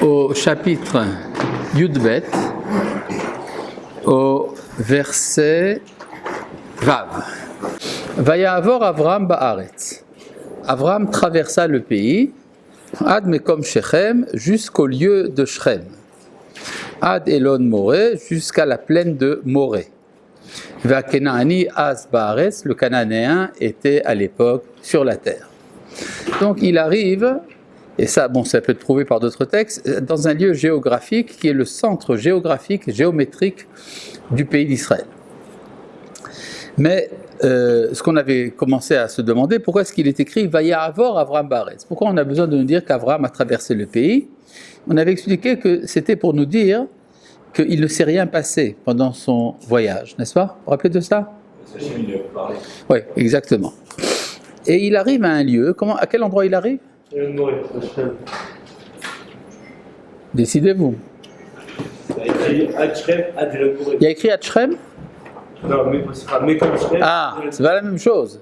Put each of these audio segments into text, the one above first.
au chapitre Yudbet, au verset Vav. Vayavor Avram ba'aretz. Avram traversa le pays, Ad Mekom Shechem, jusqu'au lieu de Shechem. Ad Elon Moré, jusqu'à la plaine de Moré. Vakenaani Az Baaretz, le Cananéen était à l'époque sur la terre. Donc il arrive, et ça, ça peut être prouvé par d'autres textes, dans un lieu géographique qui est le centre géographique, géométrique du pays d'Israël. Mais ce qu'on avait commencé à se demander, pourquoi est-ce qu'il est écrit Vayavor Avram Baaretz? Pourquoi on a besoin de nous dire qu'Avram a traversé le pays? On avait expliqué que c'était pour nous dire qu'il ne s'est rien passé pendant son voyage, n'est-ce pas? Vous vous rappelez de ça? Oui, exactement. Et il arrive à un lieu, à quel endroit il arrive? Décidez-vous. Il y a écrit à Shrem? Non, mais ce sera Mekom Shrem. Ah, c'est pas la même chose.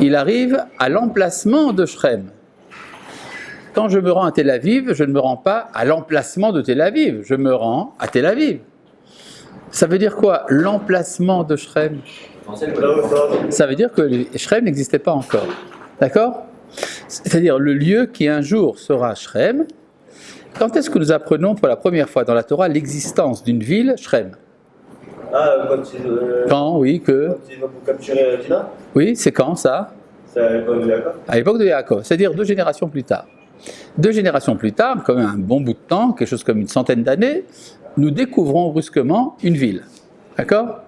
Il arrive à l'emplacement de Shrem. Quand je me rends à Tel Aviv, je ne me rends pas à l'emplacement de Tel Aviv, je me rends à Tel Aviv. Ça veut dire quoi, l'emplacement de Shrem? Ça veut dire que Shrem n'existait pas encore. D'accord? C'est-à-dire le lieu qui un jour sera Shrem. Quand est-ce que nous apprenons pour la première fois dans la Torah l'existence d'une ville, Shrem? Quand, oui, que... Quand ils vont capturer Dina? Oui, c'est quand ça? C'est à l'époque de Yaakov. À l'époque de Yaakov, c'est-à-dire 2 générations plus tard. 2 générations plus tard, quand même un bon bout de temps, quelque chose comme une centaine d'années, nous découvrons brusquement une ville. D'accord?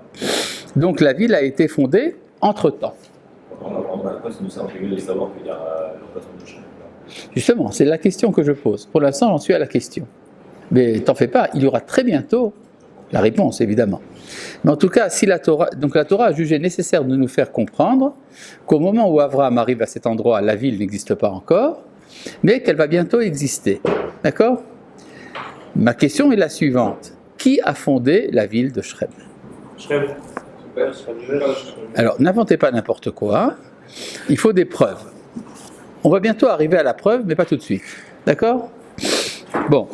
Donc la ville a été fondée entre-temps. Justement, c'est la question que je pose. Pour l'instant, j'en suis à la question. Mais t'en fais pas, il y aura très bientôt la réponse, évidemment. Mais en tout cas, si la Torah a jugé nécessaire de nous faire comprendre qu'au moment où Abraham arrive à cet endroit, la ville n'existe pas encore, mais qu'elle va bientôt exister. D'accord? Ma question est la suivante. Qui a fondé la ville de Shrem? Shrem. Alors, n'inventez pas n'importe quoi. Il faut des preuves. On va bientôt arriver à la preuve, mais pas tout de suite. D'accord? Bon.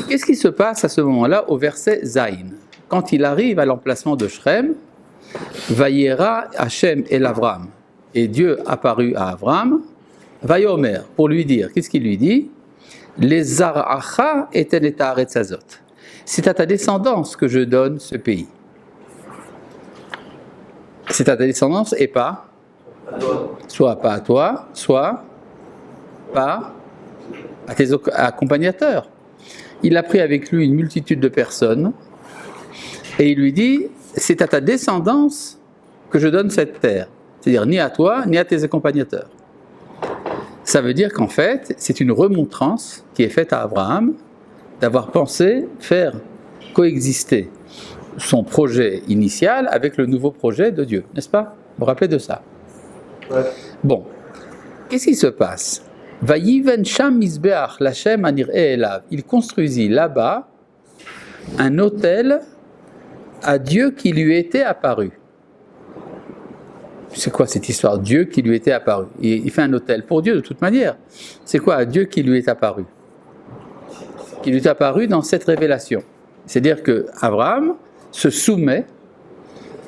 Qu'est-ce qui se passe à ce moment-là au verset Zayin? Quand il arrive à l'emplacement de Shrem, Vayera Hashem el Avram. Et Dieu apparut à Avram, Vayomer, pour lui dire, qu'est-ce qu'il lui dit? Les Zaracha eten et haaretz hazot. C'est à ta descendance que je donne ce pays. C'est à ta descendance et pas? Soit pas à toi, soit pas à tes accompagnateurs. Il a pris avec lui une multitude de personnes et il lui dit, c'est à ta descendance que je donne cette terre. C'est-à-dire ni à toi, ni à tes accompagnateurs. Ça veut dire qu'en fait, c'est une remontrance qui est faite à Abraham d'avoir pensé faire coexister son projet initial avec le nouveau projet de Dieu, n'est-ce pas? Vous vous rappelez de ça? Ouais. Bon, qu'est-ce qui se passe? Vayiven sham mizbeach l'Hashem anir'eh elav. Il construisit là-bas un autel à Dieu qui lui était apparu. C'est quoi cette histoire? Dieu qui lui était apparu. Il fait un autel pour Dieu de toute manière. C'est quoi Dieu qui lui est apparu? Qui lui est apparu dans cette révélation. C'est-à-dire que Abraham se soumet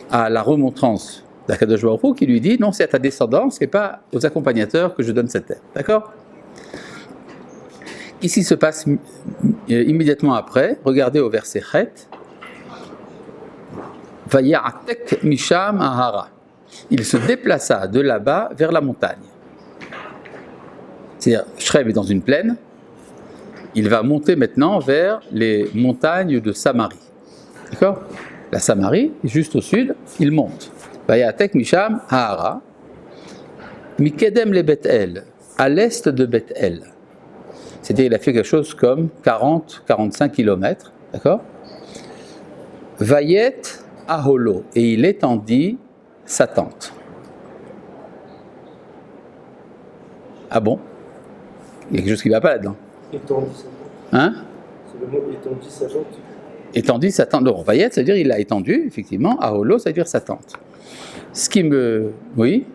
à la remontrance d'Akadosh Baruch Hu qui lui dit non, c'est à ta descendance et pas aux accompagnateurs que je donne cette terre. D'accord? Qu'est-ce qui se passe immédiatement après? Regardez au verset Chet. Vaya'atek misham ahara. Il se déplaça de là-bas vers la montagne. C'est-à-dire, Shrem est dans une plaine. Il va monter maintenant vers les montagnes de Samarie. D'accord? La Samarie, juste au sud, il monte. Vaya'atek misham ahara. Mikedem le Bethel, à l'est de Bethel. C'est-à-dire il a fait quelque chose comme 40-45 km, d'accord? Vayet aholo, et il étendit sa tente. Ah bon? Il y a quelque chose qui ne va pas là-dedans. Étendit sa tente. Hein? C'est le mot étendit sa tente. Étendit sa tente. Donc Vayet, ça veut dire il a étendu, effectivement. Aholo, ça veut dire sa tente. Ce qui me... Oui?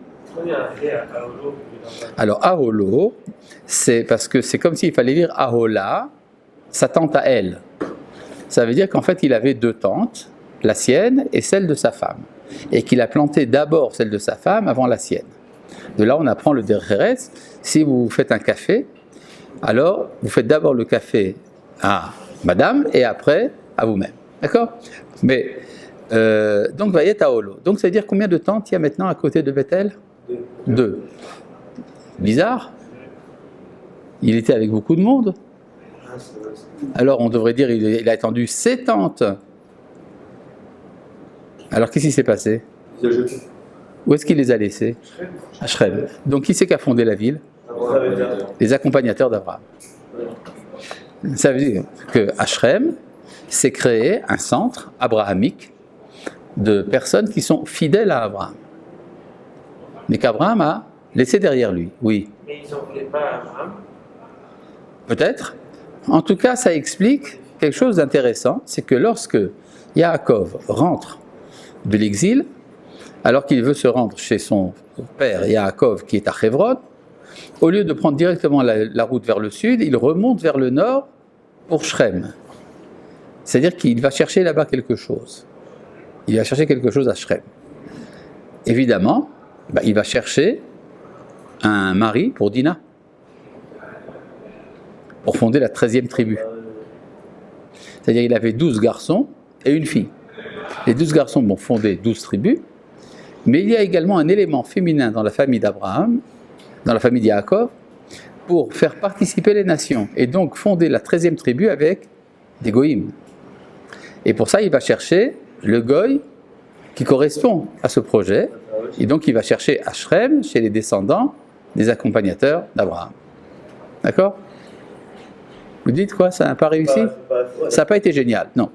Alors Aholo, c'est parce que c'est comme s'il fallait lire Ahola sa tente à elle. Ça veut dire qu'en fait, il avait deux tentes, la sienne et celle de sa femme. Et qu'il a planté d'abord celle de sa femme avant la sienne. De là, on apprend le Derech. Si vous faites un café, alors vous faites d'abord le café à madame et après à vous-même. D'accord? Mais, donc, Vayet Haolo. Donc, ça veut dire combien de tentes il y a maintenant à côté de Bethel? Deux. Bizarre. Il était avec beaucoup de monde. Alors, on devrait dire il a étendu 7 tentes. Alors, qu'est-ce qui s'est passé? Où est-ce qu'il les a laissés? À Shrem. Donc, qui c'est qui a fondé la ville? Les accompagnateurs d'Abraham. Ça veut dire qu'à Shrem s'est créé un centre abrahamique de personnes qui sont fidèles à Abraham. Mais qu'Abraham a laissé derrière lui, oui. Mais ils n'en voulaient pas à Abraham. Peut-être. En tout cas, ça explique quelque chose d'intéressant, c'est que lorsque Yaakov rentre de l'exil, alors qu'il veut se rendre chez son père Yaakov qui est à Hebron, au lieu de prendre directement la route vers le sud, il remonte vers le nord pour Shrem. C'est-à-dire qu'il va chercher là-bas quelque chose. Il va chercher quelque chose à Shrem. Évidemment, il va chercher un mari pour Dina, pour fonder la 13e tribu. C'est-à-dire qu'il avait 12 garçons et une fille. Les 12 garçons vont fonder 12 tribus, mais il y a également un élément féminin dans la famille d'Abraham, dans la famille d'Yaakov, pour faire participer les nations, et donc fonder la 13e tribu avec des goïms. Et pour ça, il va chercher le goï qui correspond à ce projet, et donc il va chercher à Shrem, chez les descendants des accompagnateurs d'Abraham. D'accord? Vous dites quoi? Ça n'a pas réussi? Ça n'a pas été génial. Non,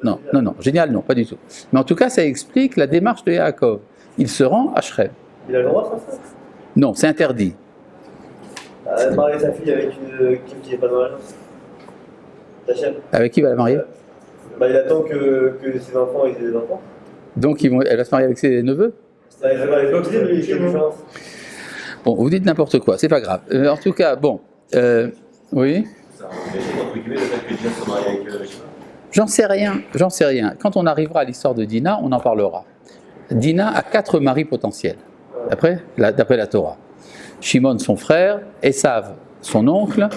génial non, pas du tout. Mais en tout cas, ça explique la démarche de Yaakov. Il se rend à Shrem. Il a le droit de faire ça? Non, c'est interdit. Marier sa fille avec une qui n'est pas dans l'agence. Tachem. Avec qui va la marier? Il attend que ses enfants aient des enfants. Donc elle va se marier avec ses neveux? Il va marier avec lui, il y a une différence. Bon, vous dites n'importe quoi, c'est pas grave. En tout cas, bon. Oui? J'en sais rien. Quand on arrivera à l'histoire de Dina, on en parlera. Dina a 4 maris potentiels, d'après la Torah. Shimon, son frère, Esav, son oncle,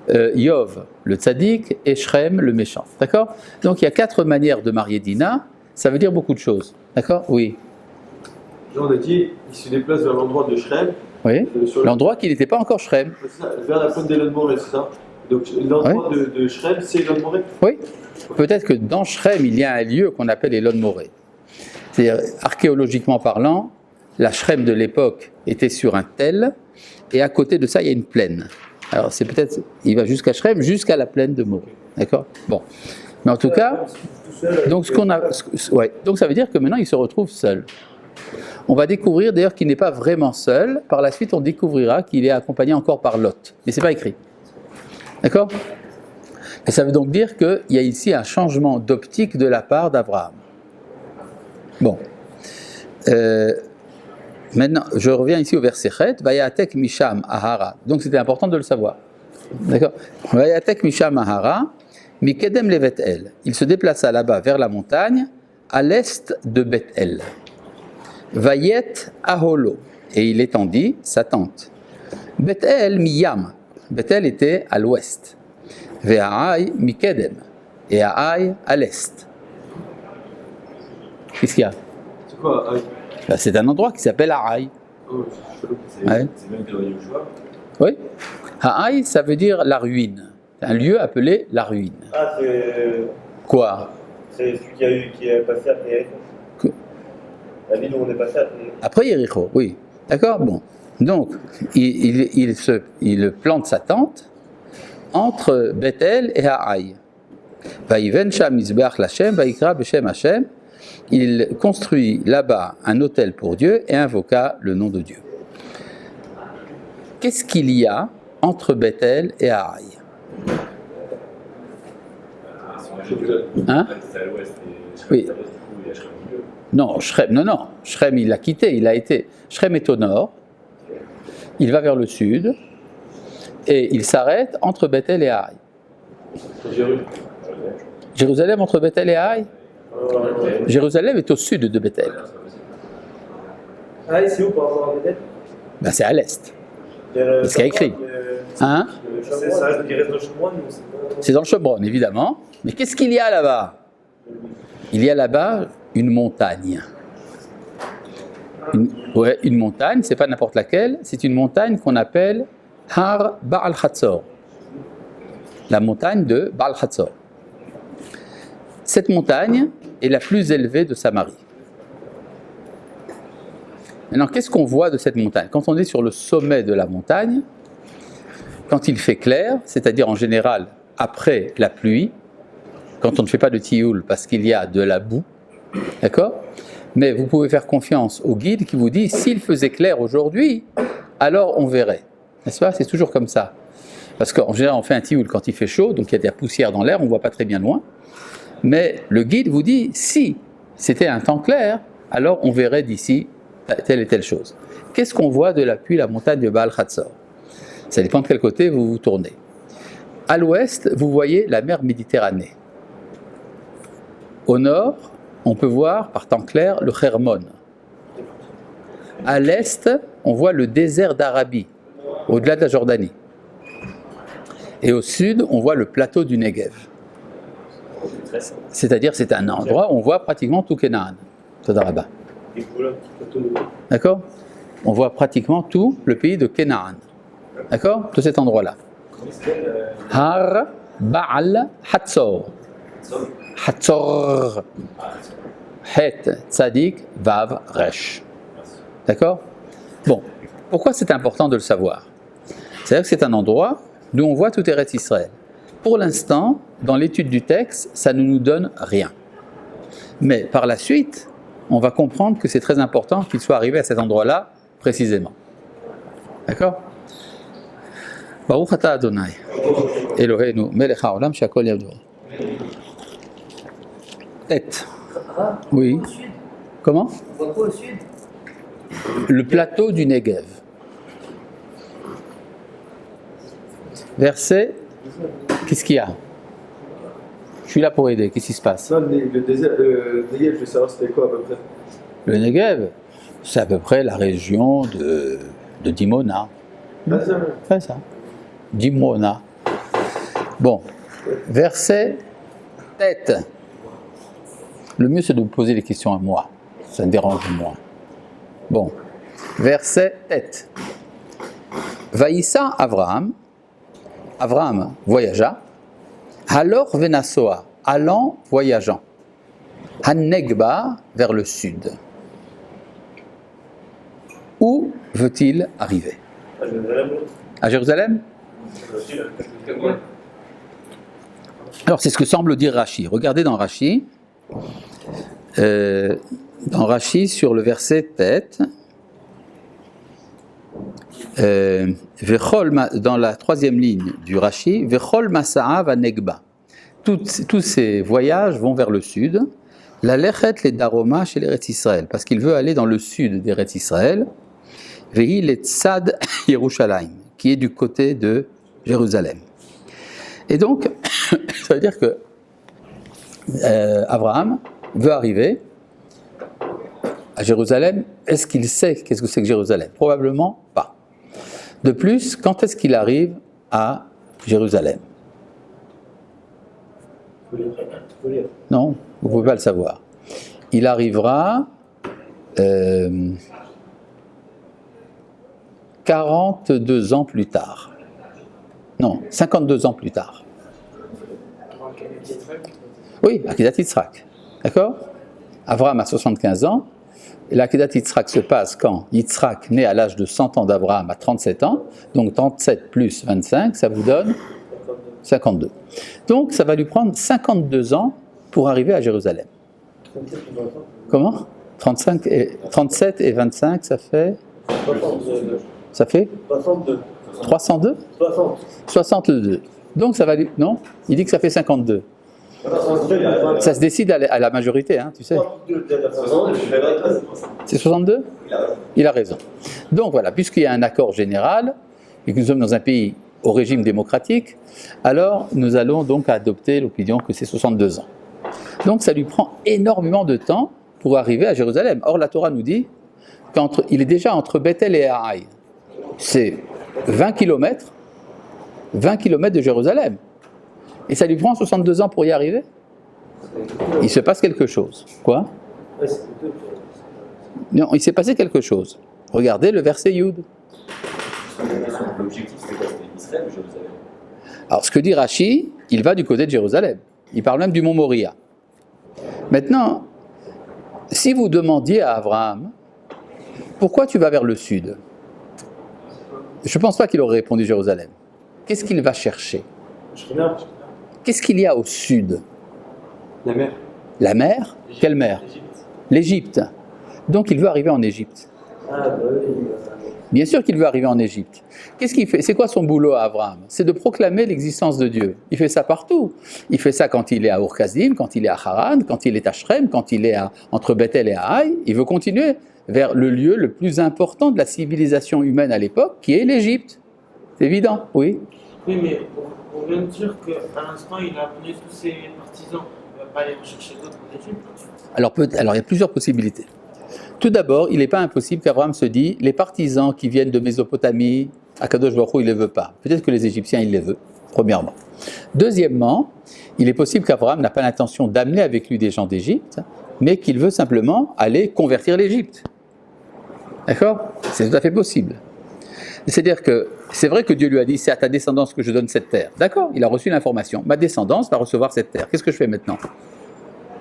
Yov, le tzaddik, et Shrem, le méchant. D'accord? Donc il y a 4 manières de marier Dina, ça veut dire beaucoup de choses. D'accord? Oui. On a dit, il se déplace vers l'endroit de Shrem. Oui. L'endroit qui n'était pas encore Shrem. Vers la pointe d'Elon Moré, c'est ça? Donc l'endroit de Shrem, c'est Elon Moré? Oui. Peut-être que dans Shrem, il y a un lieu qu'on appelle Elon Moré. C'est-à-dire, archéologiquement parlant, la Shrem de l'époque était sur un tel, et à côté de ça, il y a une plaine. Alors c'est peut-être, il va jusqu'à Shrem, jusqu'à la plaine de Moré. D'accord? Bon. Mais en tout cas, donc donc ça veut dire que maintenant, il se retrouve seul. On va découvrir d'ailleurs qu'il n'est pas vraiment seul. Par la suite, on découvrira qu'il est accompagné encore par Lot. Mais ce n'est pas écrit. D'accord? Et ça veut donc dire qu'il y a ici un changement d'optique de la part d'Abraham. Bon. Maintenant, je reviens ici au verset 7. Vayatek misham ahara. Donc c'était important de le savoir. D'accord? Vayatek misham ahara, mikedem le Bethel. Il se déplaça là-bas vers la montagne, à l'est de Bethel. Vayet aholo. Et il étendit sa tente. Bethel miyam. Bethel était à l'ouest. Ve'aï mikedem. Et Aï à l'est. Qu'est-ce qu'il y a? C'est quoi Aï? C'est un endroit qui s'appelle Aï. Oh, c'est même de Yoshua. Oui. Aï, ça veut dire la ruine. Un lieu appelé la ruine. Ah, c'est. Quoi? C'est celui qui est passé après Yericho. La ville où on est passé après. Après Yericho, oui. D'accord? Bon. Donc, il plante sa tente entre Bethel et Aï. Vaïven Sham Mizbeach Lashem, Vaïkra Beshem Hashem. Il construit là-bas un autel pour Dieu et invoqua le nom de Dieu. Qu'est-ce qu'il y a entre Bethel et Aï? Hein? Oui. Non, Shrem il l'a quitté, Shrem est au nord, il va vers le sud et il s'arrête entre Bethel et Aï. Jérusalem entre Bethel et Haï. Jérusalem est au sud de Bethel. Ah, c'est où par rapport à Bethel? Ben, c'est à l'est. C'est ce qu'il y a écrit. Hein? Ça reste dans le Shomron ou c'est pas... C'est dans le Chevron, évidemment. Mais qu'est-ce qu'il y a là-bas? Il y a là-bas une montagne. Une montagne, c'est pas n'importe laquelle, c'est une montagne qu'on appelle Har Baal Hatzor. La montagne de Baal Hatzor. Cette montagne est la plus élevée de Samarie. Maintenant, qu'est-ce qu'on voit de cette montagne? Quand on est sur le sommet de la montagne, quand il fait clair, c'est-à-dire en général après la pluie, quand on ne fait pas de tioul parce qu'il y a de la boue, d'accord? Mais vous pouvez faire confiance au guide qui vous dit, s'il faisait clair aujourd'hui, alors on verrait. N'est-ce pas? C'est toujours comme ça. Parce qu'en général, on fait un tioul quand il fait chaud, donc il y a de la poussière dans l'air, on ne voit pas très bien loin. Mais le guide vous dit, si c'était un temps clair, alors on verrait d'ici telle et telle chose. Qu'est-ce qu'on voit de l'appui la montagne de Baal Hatzor? Ça dépend de quel côté vous vous tournez. À l'ouest, vous voyez la mer Méditerranée. Au nord, on peut voir, par temps clair, le Hermon. À l'est, on voit le désert d'Arabie, au-delà de la Jordanie. Et au sud, on voit le plateau du Negev. C'est-à-dire, c'est un endroit où on voit pratiquement tout Canaan. D'accord? On voit pratiquement tout le pays de Canaan. D'accord? Tout cet endroit-là. Har Baal Hatzor. Hatzor. Het, Tzadik, Vav, Resh. D'accord? Bon, pourquoi c'est important de le savoir? C'est-à-dire que c'est un endroit d'où on voit tout Eretz Israël. Pour l'instant, dans l'étude du texte, ça ne nous donne rien. Mais par la suite, on va comprendre que c'est très important qu'il soit arrivé à cet endroit-là précisément. D'accord? Baruch atah Adonai, Eloheinu, melech haolam she'akol yavdo. Tête. Oui. Comment? On voit quoi au sud? Le plateau du Negev. Verset. Qu'est-ce qu'il y a? Je suis là pour aider. Qu'est-ce qui se passe? Non, le désert, le Negev, je veux savoir c'était quoi à peu près. Le Negev, c'est à peu près la région de Dimona. C'est ça. Dimona. Bon. Verset tête. Le mieux, c'est de vous poser les questions à moi. Ça me dérange moins. Bon. Verset tête. Vaïssa Avraham. Avraham voyagea. Halor venasoa. Allant, voyageant. Hannegba, vers le sud. Où veut-il arriver? À Jérusalem? Alors, c'est ce que semble dire Rashi. Regardez dans Rashi. Sur le verset tête, dans la troisième ligne du Rashi, Vechol Masa'av Anegba. Tous ces voyages vont vers le sud. La Lechet les Daroma chez l'Eretz Israël, parce qu'il veut aller dans le sud d'Eretz Israël. Vehi le Tzad Yerushalayim, qui est du côté de Jérusalem. Et donc, ça veut dire que Abraham veut arriver à Jérusalem. Est-ce qu'il sait qu'est-ce que c'est que Jérusalem? Probablement pas. De plus, quand est-ce qu'il arrive à Jérusalem? Non, vous ne pouvez pas le savoir. Il arrivera 42 ans plus tard. Non, 52 ans plus tard. Oui, Akedat Yitzhak. D'accord? Abraham a 75 ans. Et l'Akedat Yitzhak se passe quand Yitzhak naît à l'âge de 100 ans d'Abraham à 37 ans. Donc 37 plus 25, ça vous donne 52. Donc ça va lui prendre 52 ans pour arriver à Jérusalem. Comment? 37 et 25, ça fait? Ça fait 62. 302? 62. Donc ça va lui... Non? Il dit que ça fait 52. Ça se décide à la majorité, hein, tu sais. C'est 62? Il a raison. Donc voilà, puisqu'il y a un accord général, et que nous sommes dans un pays au régime démocratique, alors nous allons donc adopter l'opinion que c'est 62 ans. Donc ça lui prend énormément de temps pour arriver à Jérusalem. Or la Torah nous dit qu'il est déjà entre Bethel et Haï. C'est 20 km de Jérusalem. Et ça lui prend 62 ans pour y arriver. Il se passe quelque chose. Quoi ? Non, il s'est passé quelque chose. Regardez le verset Yud. L'objectif, c'était quoi? C'était Israël ou Jérusalem? Alors, ce que dit Rashi, il va du côté de Jérusalem. Il parle même du mont Moria. Maintenant, si vous demandiez à Abraham, pourquoi tu vas vers le sud? Je ne pense pas qu'il aurait répondu Jérusalem. Qu'est-ce qu'il va chercher? Qu'est-ce qu'il y a au sud? La mer. La mer? Quelle mer? L'Égypte. Donc il veut arriver en Égypte. Ah, bah oui. Bien sûr qu'il veut arriver en Égypte. Qu'est-ce qu'il fait? C'est quoi son boulot à Abraham? C'est de proclamer l'existence de Dieu. Il fait ça partout. Il fait ça quand il est à Ur-Kasdim, quand il est à Haran, quand il est à Shrem, quand il est entre Bethel et Haï. Il veut continuer vers le lieu le plus important de la civilisation humaine à l'époque, qui est l'Égypte. C'est évident, oui. Oui, mais on vient de dire qu'à l'instant, il a appelé tous ses partisans. Il ne va pas aller rechercher d'autres en Égypte. Alors il y a plusieurs possibilités. Tout d'abord, il n'est pas impossible qu'Abraham se dise, les partisans qui viennent de Mésopotamie, Akadosh Baruch Hu, il ne les veut pas. Peut-être que les Égyptiens, il les veut, premièrement. Deuxièmement, il est possible qu'Abraham n'a pas l'intention d'amener avec lui des gens d'Égypte, mais qu'il veut simplement aller convertir l'Égypte. D'accord? C'est tout à fait possible. C'est-à-dire que c'est vrai que Dieu lui a dit, c'est à ta descendance que je donne cette terre. D'accord? Il a reçu l'information. Ma descendance va recevoir cette terre. Qu'est-ce que je fais maintenant?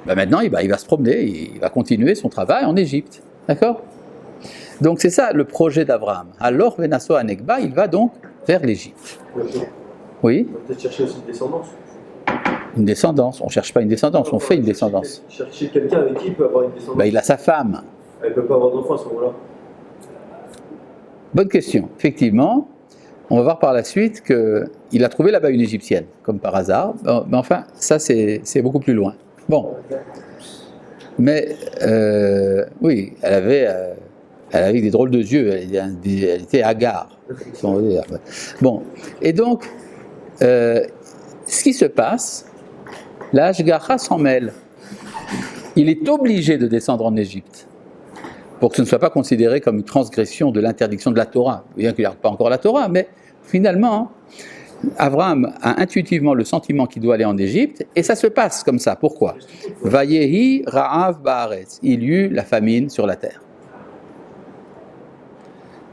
Maintenant, il va se promener, il va continuer son travail en Égypte. D'accord? Donc c'est ça le projet d'Abraham. Alors, Venasso Anekba, il va donc vers l'Égypte. Oui? On va peut-être chercher aussi une descendance. Une descendance. On ne cherche pas une descendance, on fait une descendance. Chercher quelqu'un avec qui il peut avoir une descendance. Il a sa femme. Elle ne peut pas avoir d'enfant à ce moment-là. Bonne question. Effectivement, on va voir par la suite qu'il a trouvé là-bas une Égyptienne, comme par hasard. Mais enfin, ça c'est beaucoup plus loin. Bon. Mais, oui, elle avait des drôles de yeux, elle était hagard. Bon. Et donc, ce qui se passe, la Hashgacha s'en mêle. Il est obligé de descendre en Égypte, pour que ce ne soit pas considéré comme une transgression de l'interdiction de la Torah, bien qu'il n'y ait pas encore la Torah, mais finalement, Abraham a intuitivement le sentiment qu'il doit aller en Égypte, et ça se passe comme ça. Pourquoi? Vayehi ra'av ba'aretz, il y eut la famine sur la terre.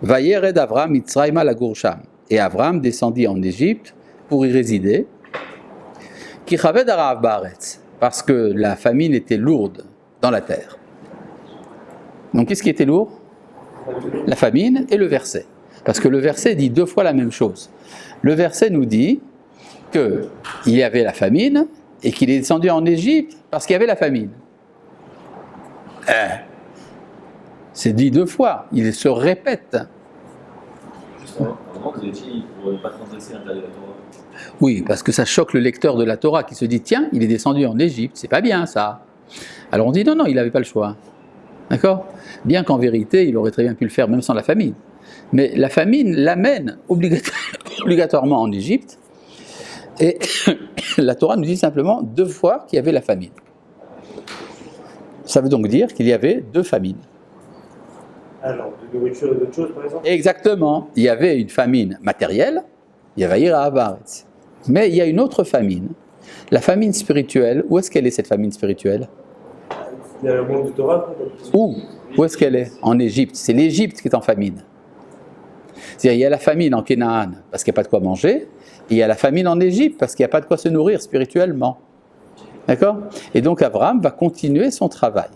Vayered Abraham mitzrayma lagursham, et Abraham descendit en Égypte pour y résider. Ki chaved ra'av ba'aretz, parce que la famine était lourde dans la terre. Donc qu'est-ce qui était lourd? La famine et le verset. Parce que le verset dit deux fois la même chose. Le verset nous dit qu'il y avait la famine et qu'il est descendu en Égypte parce qu'il y avait la famine. C'est dit deux fois, il se répète. Justement, à un moment, vous avez dit pour ne pas transgresser l'interdit de la Torah. Oui, parce que ça choque le lecteur de la Torah qui se dit tiens, il est descendu en Égypte, c'est pas bien ça. Alors on dit non, il n'avait pas le choix. D'accord? Bien qu'en vérité, il aurait très bien pu le faire même sans la famine. Mais la famine l'amène obligatoirement en Égypte. Et la Torah nous dit simplement deux fois qu'il y avait la famine. Ça veut donc dire qu'il y avait deux famines. Alors, de nourriture et d'autres choses, par exemple? Exactement. Il y avait une famine matérielle, il y avait Ira Baretz. Mais il y a une autre famine. La famine spirituelle, où est-ce qu'elle est cette famine spirituelle? Il y a le monde de Torah. Où est-ce qu'elle est? En Égypte. C'est l'Égypte qui est en famine. C'est-à-dire, il y a la famine en Canaan parce qu'il n'y a pas de quoi manger, et il y a la famine en Égypte parce qu'il n'y a pas de quoi se nourrir spirituellement. D'accord? Et donc Abraham va continuer son travail.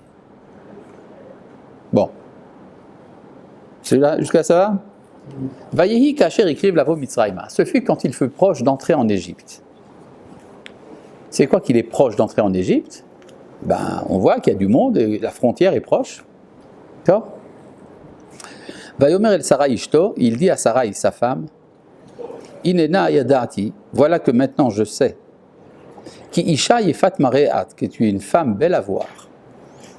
Bon. Celui-là, jusqu'à ça va? Vayehi kacher écrive la Mitzrayma. Ce fut quand il fut proche d'entrer en Égypte. C'est quoi qu'il est proche d'entrer en Égypte? On voit qu'il y a du monde et la frontière est proche. D'accord? Vayomer el Sarai Ishto, il dit à Sarai, sa femme, Inena yadati, voilà que maintenant je sais, qui Isha yefat mareat, que tu es une femme belle à voir.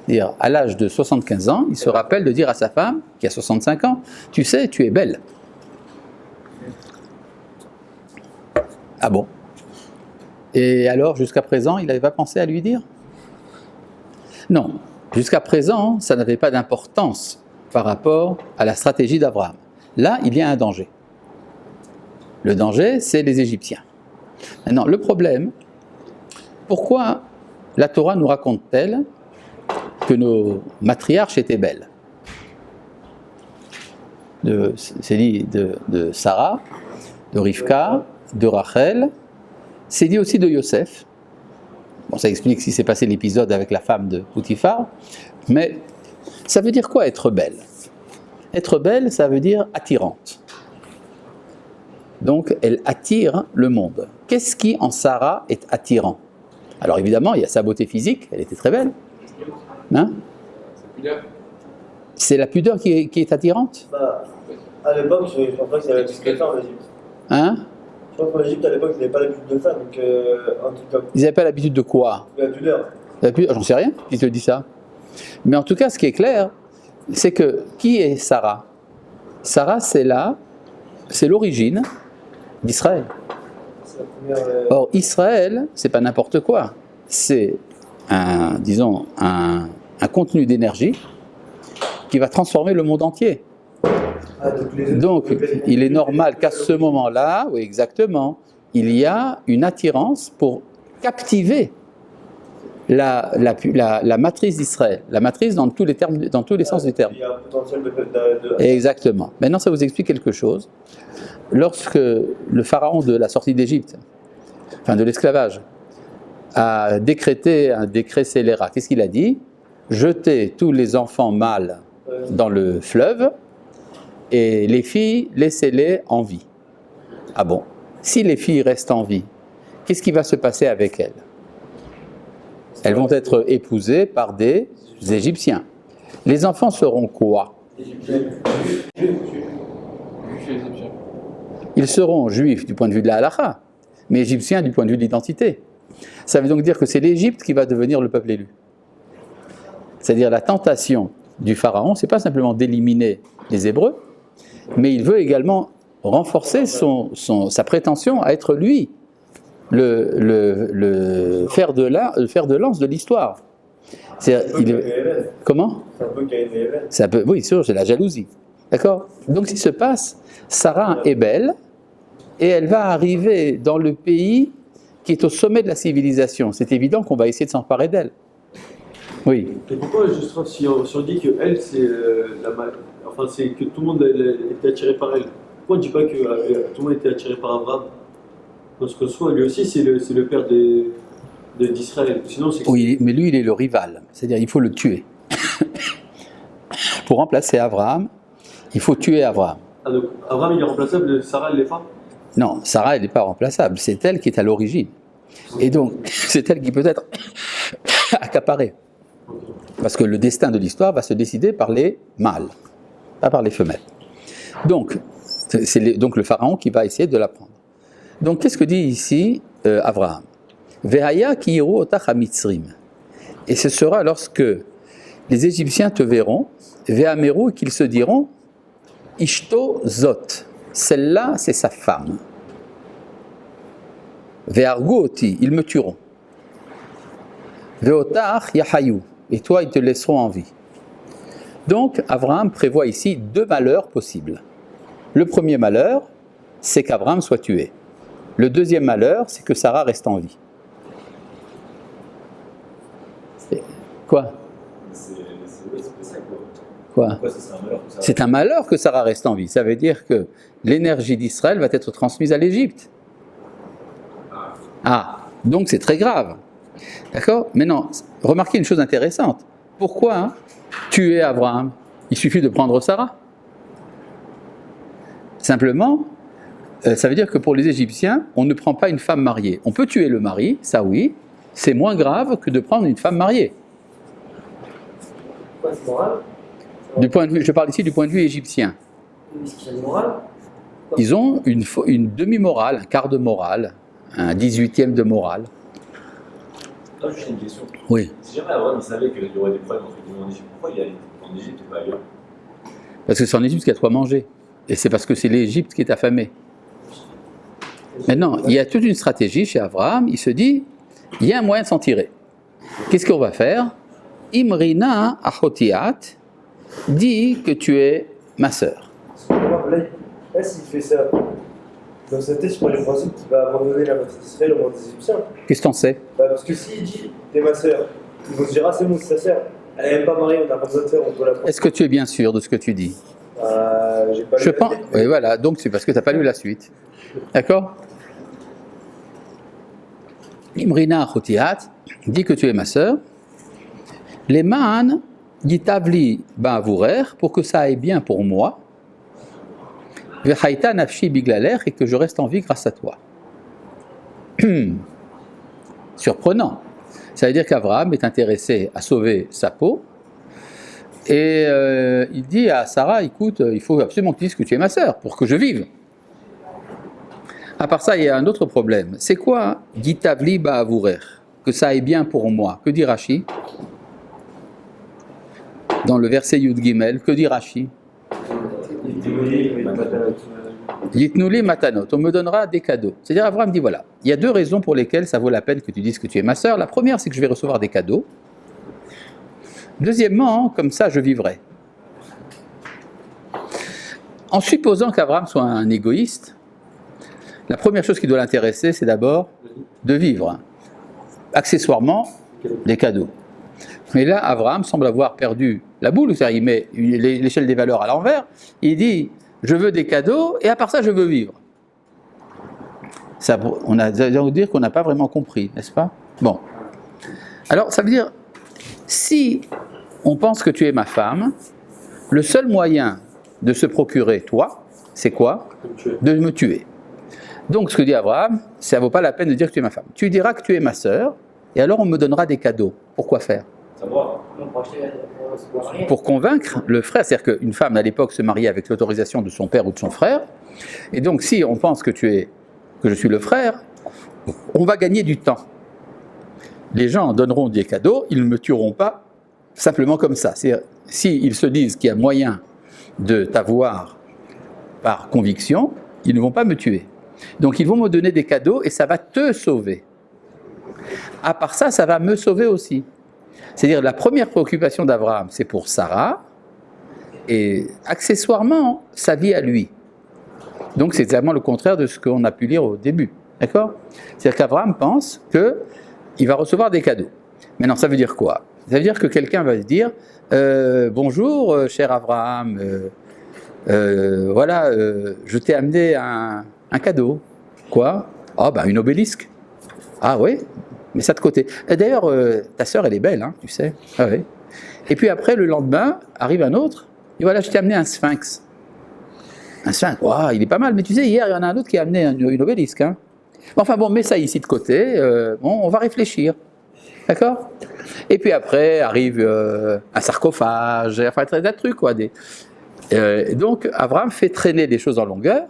C'est-à-dire, à l'âge de 75 ans, il se rappelle de dire à sa femme, qui a 65 ans, tu sais, tu es belle. Ah bon? Et alors, jusqu'à présent, il n'avait pas pensé à lui dire? Non. Jusqu'à présent, ça n'avait pas d'importance par rapport à la stratégie d'Abraham. Là, il y a un danger. Le danger, c'est les Égyptiens. Maintenant, le problème, pourquoi la Torah nous raconte-t-elle que nos matriarches étaient belles? C'est dit de Sarah, de Rivka, de Rachel, c'est dit aussi de Yosef. Bon, ça explique ce qui s'est passé l'épisode avec la femme de Poutifar, mais ça veut dire quoi être belle? Être belle, ça veut dire attirante. Donc, elle attire le monde. Qu'est-ce qui, en Sarah, est attirant? Alors évidemment, il y a sa beauté physique, elle était très belle. Hein? C'est la pudeur qui est attirante? Bah, à l'époque, je pense pas que c'est l'habitude de faire en Égypte. Hein? Je pense qu'en Égypte, à l'époque, ils n'avaient pas l'habitude de ça, donc un truc comme Ils n'avaient pas l'habitude de quoi? la pudeur. J'en sais rien, qui te dit ça. Mais en tout cas, ce qui est clair, c'est que qui est Sarah? Sarah, c'est l'origine d'Israël. C'est la première. Or, Israël, c'est pas n'importe quoi. C'est un contenu d'énergie qui va transformer le monde entier. Ah, Donc, il est normal qu'à ce moment-là, oui, exactement, il y a une attirance pour captiver la matrice d'Israël. La matrice dans tous les termes, dans tous les sens du terme. Il y a un potentiel de. Exactement. Maintenant, ça vous explique quelque chose. Lorsque le pharaon de la sortie d'Égypte, enfin de l'esclavage, a décrété un décret scélérat, qu'est-ce qu'il a dit? Jetez tous les enfants mâles dans le fleuve et les filles, laissez-les en vie. Ah bon? Si les filles restent en vie, qu'est-ce qui va se passer avec elles? Elles vont être épousées par des Égyptiens. Les enfants seront quoi? Ils seront juifs du point de vue de la halakha, mais égyptiens du point de vue de l'identité. Ça veut donc dire que c'est l'Égypte qui va devenir le peuple élu. C'est-à-dire la tentation du pharaon, c'est pas simplement d'éliminer les Hébreux, mais il veut également renforcer sa prétention à être lui le fer de lance de l'histoire. Comment? C'est un peu Caïn et Ève. C'est un peu, oui, sûr, c'est la jalousie. D'accord? Donc, ce qui se passe, Sarah est belle et elle va arriver dans le pays qui est au sommet de la civilisation. C'est évident qu'on va essayer de s'emparer d'elle. Oui. Et pourquoi, justement, si on dit que elle, c'est c'est que tout le monde était attiré par elle, pourquoi on ne dit pas que tout le monde était attiré par Abraham? Parce que soit lui aussi, c'est le père d'Israël. Sinon, c'est. Oui, mais lui, il est le rival. C'est-à-dire, il faut le tuer. Pour remplacer Abraham, il faut tuer Abraham. Ah, donc Abraham, il est remplaçable, Sarah, elle l'est pas? Non, Sarah, elle n'est pas remplaçable. C'est elle qui est à l'origine. Et donc, c'est elle qui peut être accaparée. Parce que le destin de l'histoire va se décider par les mâles, pas par les femelles. Donc, c'est donc le pharaon qui va essayer de la prendre. Donc, qu'est-ce que dit ici Abraham? Vehaya ki yiru otach hamitzrim. Et ce sera lorsque les Égyptiens te verront, vehameru, qu'ils se diront, ishto zot. Celle-là, c'est sa femme. Vehargu oti, ils me tueront. Veotach yahayu, et toi, ils te laisseront en vie. Donc, Abraham prévoit ici deux malheurs possibles. Le premier malheur, c'est qu'Abraham soit tué. Le deuxième malheur, c'est que Sarah reste en vie. Quoi? C'est ça, quoi. Quoi? Pourquoi ça serait un malheur que ça? C'est un malheur que Sarah reste en vie. Ça veut dire que l'énergie d'Israël va être transmise à l'Égypte. Ah, donc c'est très grave. D'accord? Maintenant, remarquez une chose intéressante. Pourquoi tuer Abraham? Il suffit de prendre Sarah. Simplement, ça veut dire que pour les Égyptiens, on ne prend pas une femme mariée. On peut tuer le mari, ça oui, c'est moins grave que de prendre une femme mariée. Pourquoi c'est moral? Du point de vue, je parle ici du point de vue égyptien. Est-ce qu'il y a une morale? Ils ont une demi-morale, un quart de morale, un 18e de morale. Là, juste une question. Oui. Si jamais Abraham il savait qu'il y aurait des problèmes entre guillemets en Égypte, pourquoi il allait en Égypte et pas ailleurs? Parce que c'est en Égypte qu'il y a de quoi manger. Et c'est parce que c'est l'Égypte qui est affamée. Maintenant, il y a toute une stratégie chez Abraham. Il se dit, il y a un moyen de s'en tirer. Qu'est-ce qu'on va faire? Imrina Achotiat dit que tu es ma sœur. Là, s'il fait ça, dans sa tête, je prends le principe qu'il va abandonner la matrice d'Israël au monde des Égyptiens. Qu'est-ce que t'en sais? Parce que s'il dit, t'es ma sœur, ils vont se dire, ah, c'est bon, c'est sa sœur. Elle n'est même pas mariée, on n'a pas besoin de sœur, on doit la prendre. Est-ce que tu es bien sûr de ce que tu dis? J'ai pas lu Je la pense. suite. Oui, voilà. Donc c'est parce que tu n'as pas lu la suite. D'accord? Imrina Achotiat dit que tu es ma sœur. Les man yitavli ba'avourer, pour que ça aille bien pour moi. Vechaita nafshi biglaler, et que je reste en vie grâce à toi. Surprenant. Ça veut dire qu'Abraham est intéressé à sauver sa peau. Et il dit à Sarah, écoute, il faut absolument que tu dises que tu es ma sœur, pour que je vive. À part ça, il y a un autre problème. C'est quoi Gitavli ba'avourer? Que ça aille bien pour moi. Que dit Rashi? Dans le verset Yud Gimel, que dit Rashi? Yitnouli matanot, on me donnera des cadeaux. C'est-à-dire, Abraham dit voilà, il y a deux raisons pour lesquelles ça vaut la peine que tu dises que tu es ma sœur. La première, c'est que je vais recevoir des cadeaux. Deuxièmement, comme ça, je vivrai. En supposant qu'Abraham soit un égoïste, la première chose qui doit l'intéresser, c'est d'abord de vivre. Accessoirement, des cadeaux. Mais là, Abraham semble avoir perdu la boule, c'est-à-dire il met l'échelle des valeurs à l'envers, il dit je veux des cadeaux et à part ça je veux vivre. Ça, on a dire qu'on n'a pas vraiment compris, n'est-ce pas? Bon. Alors ça veut dire, si on pense que tu es ma femme, le seul moyen de se procurer toi, c'est quoi? De me tuer. Donc ce que dit Abraham, ça ne vaut pas la peine de dire que tu es ma femme. Tu diras que tu es ma sœur, et alors on me donnera des cadeaux. Pourquoi faire? Pour convaincre le frère, c'est-à-dire qu'une femme à l'époque se mariait avec l'autorisation de son père ou de son frère, et donc si on pense que je suis le frère, on va gagner du temps. Les gens donneront des cadeaux, ils ne me tueront pas simplement comme ça. C'est-à-dire, s'ils se disent qu'il y a moyen de t'avoir par conviction, ils ne vont pas me tuer. Donc ils vont me donner des cadeaux et ça va te sauver. À part ça, ça va me sauver aussi. C'est-à-dire la première préoccupation d'Abraham, c'est pour Sarah, et accessoirement, sa vie à lui. Donc c'est exactement le contraire de ce qu'on a pu lire au début. D'accord? C'est-à-dire qu'Abraham pense qu'il va recevoir des cadeaux. Maintenant, ça veut dire quoi? Ça veut dire que quelqu'un va se dire bonjour, cher Abraham, voilà, je t'ai amené un cadeau. Quoi? Ah, ben une obélisque. Ah oui? Mais ça de côté. Et d'ailleurs, ta sœur, elle est belle, hein, tu sais. Ah oui. Et puis après, le lendemain, arrive un autre. Et voilà, je t'ai amené un sphinx. Un sphinx, wow, il est pas mal. Mais tu sais, hier, il y en a un autre qui a amené une obélisque. Hein. Enfin bon, mets ça ici de côté. Bon, on va réfléchir. D'accord? Et puis après, arrive un sarcophage. Enfin, des trucs, quoi. Donc, Abraham fait traîner des choses en longueur.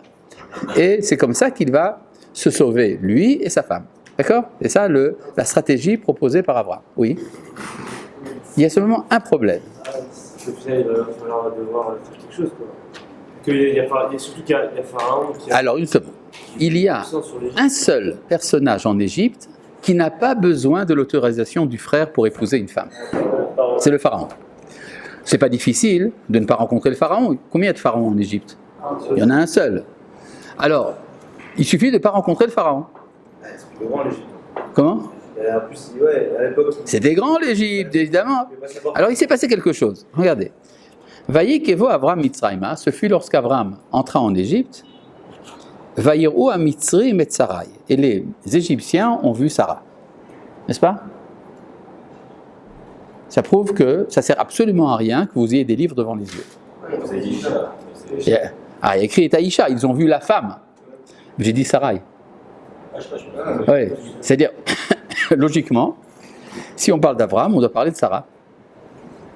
Et c'est comme ça qu'il va se sauver, lui et sa femme. D'accord? C'est ça la stratégie proposée par Abraham. Oui. Il y a seulement un problème. Il va falloir devoir faire quelque chose, quoi. Il y a surtout qu'il y a Pharaon qui a... Alors, une seconde. Il y a un seul personnage en Égypte qui n'a pas besoin de l'autorisation du frère pour épouser une femme. C'est le pharaon. C'est pas difficile de ne pas rencontrer le pharaon. Combien il y a de pharaons en Égypte? Il y en a un seul. Alors, il suffit de ne pas rencontrer le pharaon. C'est grand l'Égypte. Comment? En plus, ouais, à l'époque... C'était grand l'Égypte, évidemment. Alors il s'est passé quelque chose. Regardez. Vaïkevo Avram Mitzrayma, ce fut lorsqu'Avram entra en Égypte. Vaïrou à Mitzrim et Sarai. Et les Égyptiens ont vu Sarah. N'est-ce pas? Ça prouve que ça sert absolument à rien que vous ayez des livres devant les yeux. Vous avez dit Isha. Il y a écrit Taïcha, ils ont vu la femme. J'ai dit Sarai. Oui, c'est-à-dire, logiquement, si on parle d'Abraham, on doit parler de Sarah.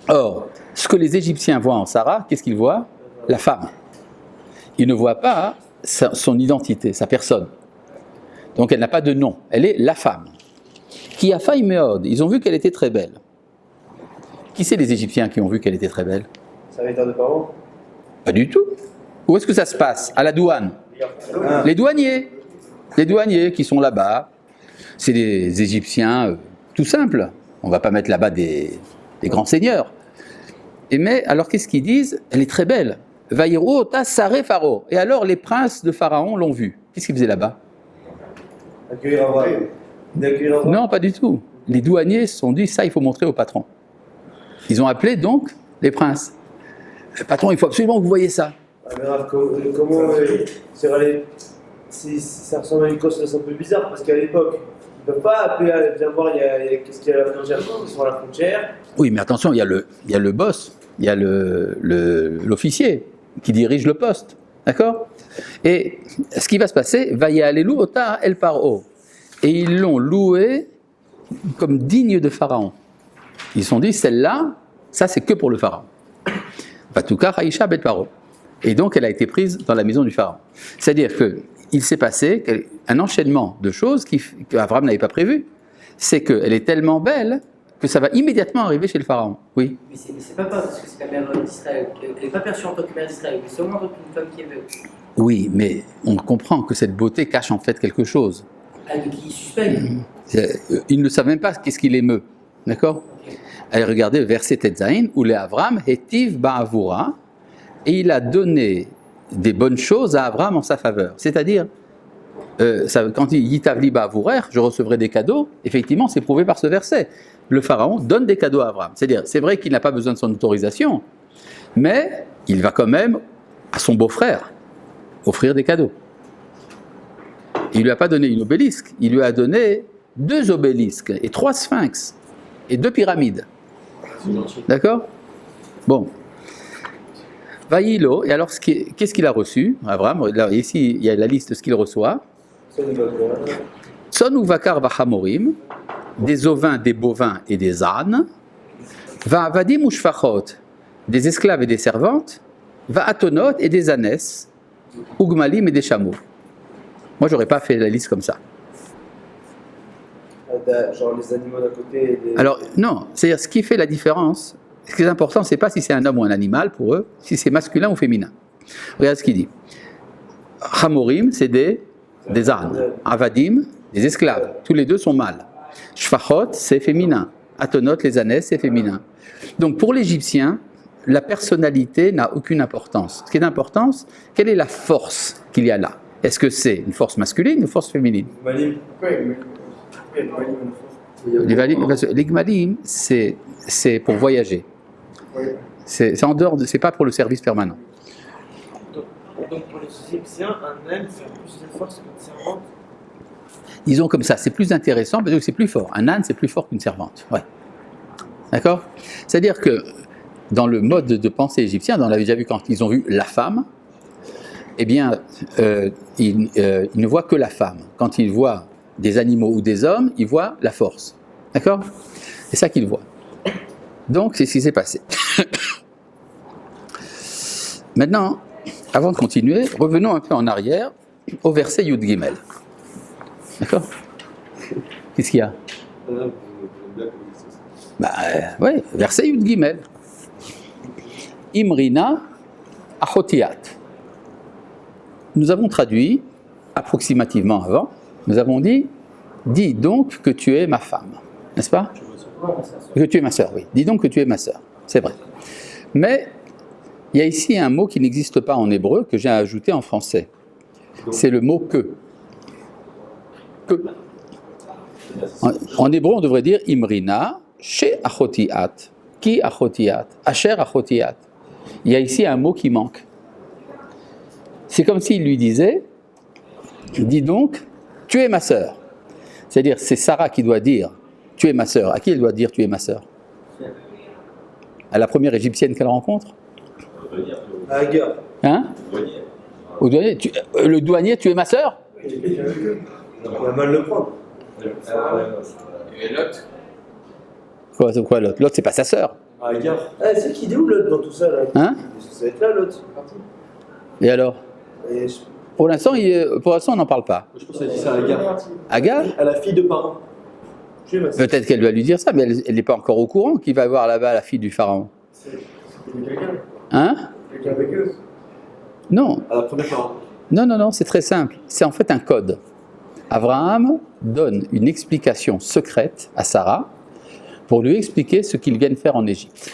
Or, ce que les Égyptiens voient en Sarah, qu'est-ce qu'ils voient? La femme. Ils ne voient pas son identité, sa personne. Donc elle n'a pas de nom, elle est la femme. Qui a failli méode, ils ont vu qu'elle était très belle. Qui c'est les Égyptiens qui ont vu qu'elle était très belle? Serviteur de parents? Pas du tout. Où est-ce que ça se passe? À la douane. Les douaniers. Les douaniers qui sont là-bas, c'est des Égyptiens tout simples. On ne va pas mettre là-bas des grands seigneurs. Mais alors qu'est-ce qu'ils disent? Elle est très belle. Vaïro ta saré Pharaon. Et alors les princes de Pharaon l'ont vue. Qu'est-ce qu'ils faisaient là-bas? Accueillir Avram. D'accueillir Avram. Non, pas du tout. Les douaniers se sont dit, ça il faut montrer au patron. Ils ont appelé donc les princes. Patron, il faut absolument que vous voyez ça. Ah, mais Raph, comment ça ressemble à une cosmos un peu bizarre parce qu'à l'époque, ils ne peuvent pas appeler à viens voir qu'est-ce qu'il y a à la frontière. Ils sont à la frontière. Oui, mais attention, il y a le boss, il y a l'officier qui dirige le poste. D'accord? Et ce qui va se passer, va y aller louota el paro. Et ils l'ont loué comme digne de Pharaon. Ils se sont dit, celle-là, ça c'est que pour le Pharaon. Patuka Haïcha bet paro. Et donc elle a été prise dans la maison du Pharaon. C'est-à-dire qu'il s'est passé un enchaînement de choses qu'Abraham n'avait pas prévu. C'est qu'elle est tellement belle que ça va immédiatement arriver chez le Pharaon. Oui. Mais c'est pas parce que c'est la mère d'Israël. Elle n'est pas perçue en tant que mère d'Israël, mais seulement en tant qu'une femme qui est belle. Oui, mais on comprend que cette beauté cache en fait quelque chose. Ah, donc il suspecte. Ils ne savent même pas qu'est-ce qui l'émeut. D'accord? Okay. Allez, regardez verset Tetzaïn, où les Avram hétiv ba'avura, et il a donné des bonnes choses à Avram en sa faveur. C'est-à-dire, quand il dit Yitavli ba'avurer, je recevrai des cadeaux, effectivement, c'est prouvé par ce verset. Le Pharaon donne des cadeaux à Avram. C'est-à-dire, c'est vrai qu'il n'a pas besoin de son autorisation, mais il va quand même à son beau-frère offrir des cadeaux. Il ne lui a pas donné une obélisque, il lui a donné 2 obélisques et 3 sphinx et 2 pyramides. D'accord? Bon. Vaïlo, et alors qu'est-ce qu'il a reçu, Abraham? Ici, il y a la liste de ce qu'il reçoit. Son ou vakar vachamorim, des ovins, des bovins et des ânes. Va vadim ou shfachot, des esclaves et des servantes. Va atonot et des ânesses. Ugmalim et des chameaux. Moi, j'aurais pas fait la liste comme ça. Genre les animaux d'un côté et les... Alors, non, c'est-à-dire ce qui fait la différence, ce qui est important, c'est pas si c'est un homme ou un animal pour eux, si c'est masculin ou féminin. Regarde ce qu'il dit. Chamorim, c'est des ânes. Avadim, des esclaves. Tous les deux sont mâles. Shfachot, c'est féminin. Atonot, les ânesses, c'est féminin. Donc, pour l'Égyptien, la personnalité n'a aucune importance. Ce qui est important, quelle est la force qu'il y a là? Est-ce que c'est une force masculine ou une force féminine? Les gmalim, c'est pour voyager. C'est en dehors, c'est pas pour le service permanent. Donc pour les Égyptiens, un âne fait plus de force qu'une servante. Disons comme ça, c'est plus intéressant parce que c'est plus fort. Un âne, c'est plus fort qu'une servante. Ouais. D'accord? C'est-à-dire que dans le mode de pensée égyptien, on l'avait déjà vu quand ils ont vu la femme, eh bien, ils ne voient que la femme. Quand ils voient des animaux ou des hommes, ils voient la force. D'accord? C'est ça qu'ils voient. Donc, c'est ce qui s'est passé. Maintenant, avant de continuer, revenons un peu en arrière au verset Yud Gimel. D'accord? Qu'est-ce qu'il y a? Oui, verset Yud Gimel. Imrina Achotiat. Nous avons traduit approximativement avant, nous avons dit, dis donc que tu es ma femme, n'est-ce pas? Que tu es ma sœur, oui. Dis donc que tu es ma sœur, c'est vrai. Mais il y a ici un mot qui n'existe pas en hébreu que j'ai ajouté en français. C'est le mot que. Que. En hébreu, on devrait dire Imrina, chez Achotiat, qui Achotiat, Asher Achotiat. Il y a ici un mot qui manque. C'est comme s'il lui disait, dis donc, tu es ma sœur. C'est-à-dire, c'est Sarah qui doit dire, tu es ma sœur. À qui elle doit dire, tu es ma sœur? À la première égyptienne qu'elle rencontre? À Agar. Hein? Au douanier. Le douanier, tu es ma sœur? On va mal le prendre. Et Lot? Quoi l'autre? L'autre, c'est pas sa sœur. À Agar. Ah, c'est qui dit où l'autre dans tout ça là? Hein? Ça va être là l'autre. Et alors? Et Pour l'instant, on n'en parle pas. Je pense qu'elle dit ça à Agar. Agar? À la fille de parents. tu es ma sœur. Peut-être qu'elle doit lui dire ça, mais elle n'est pas encore au courant qu'il va voir là-bas la fille du pharaon. Hein? Quelqu'un avec eux. Non. À la première parent. Non, c'est très simple. C'est en fait un code. Abraham donne une explication secrète à Sarah pour lui expliquer ce qu'ils viennent faire en Égypte.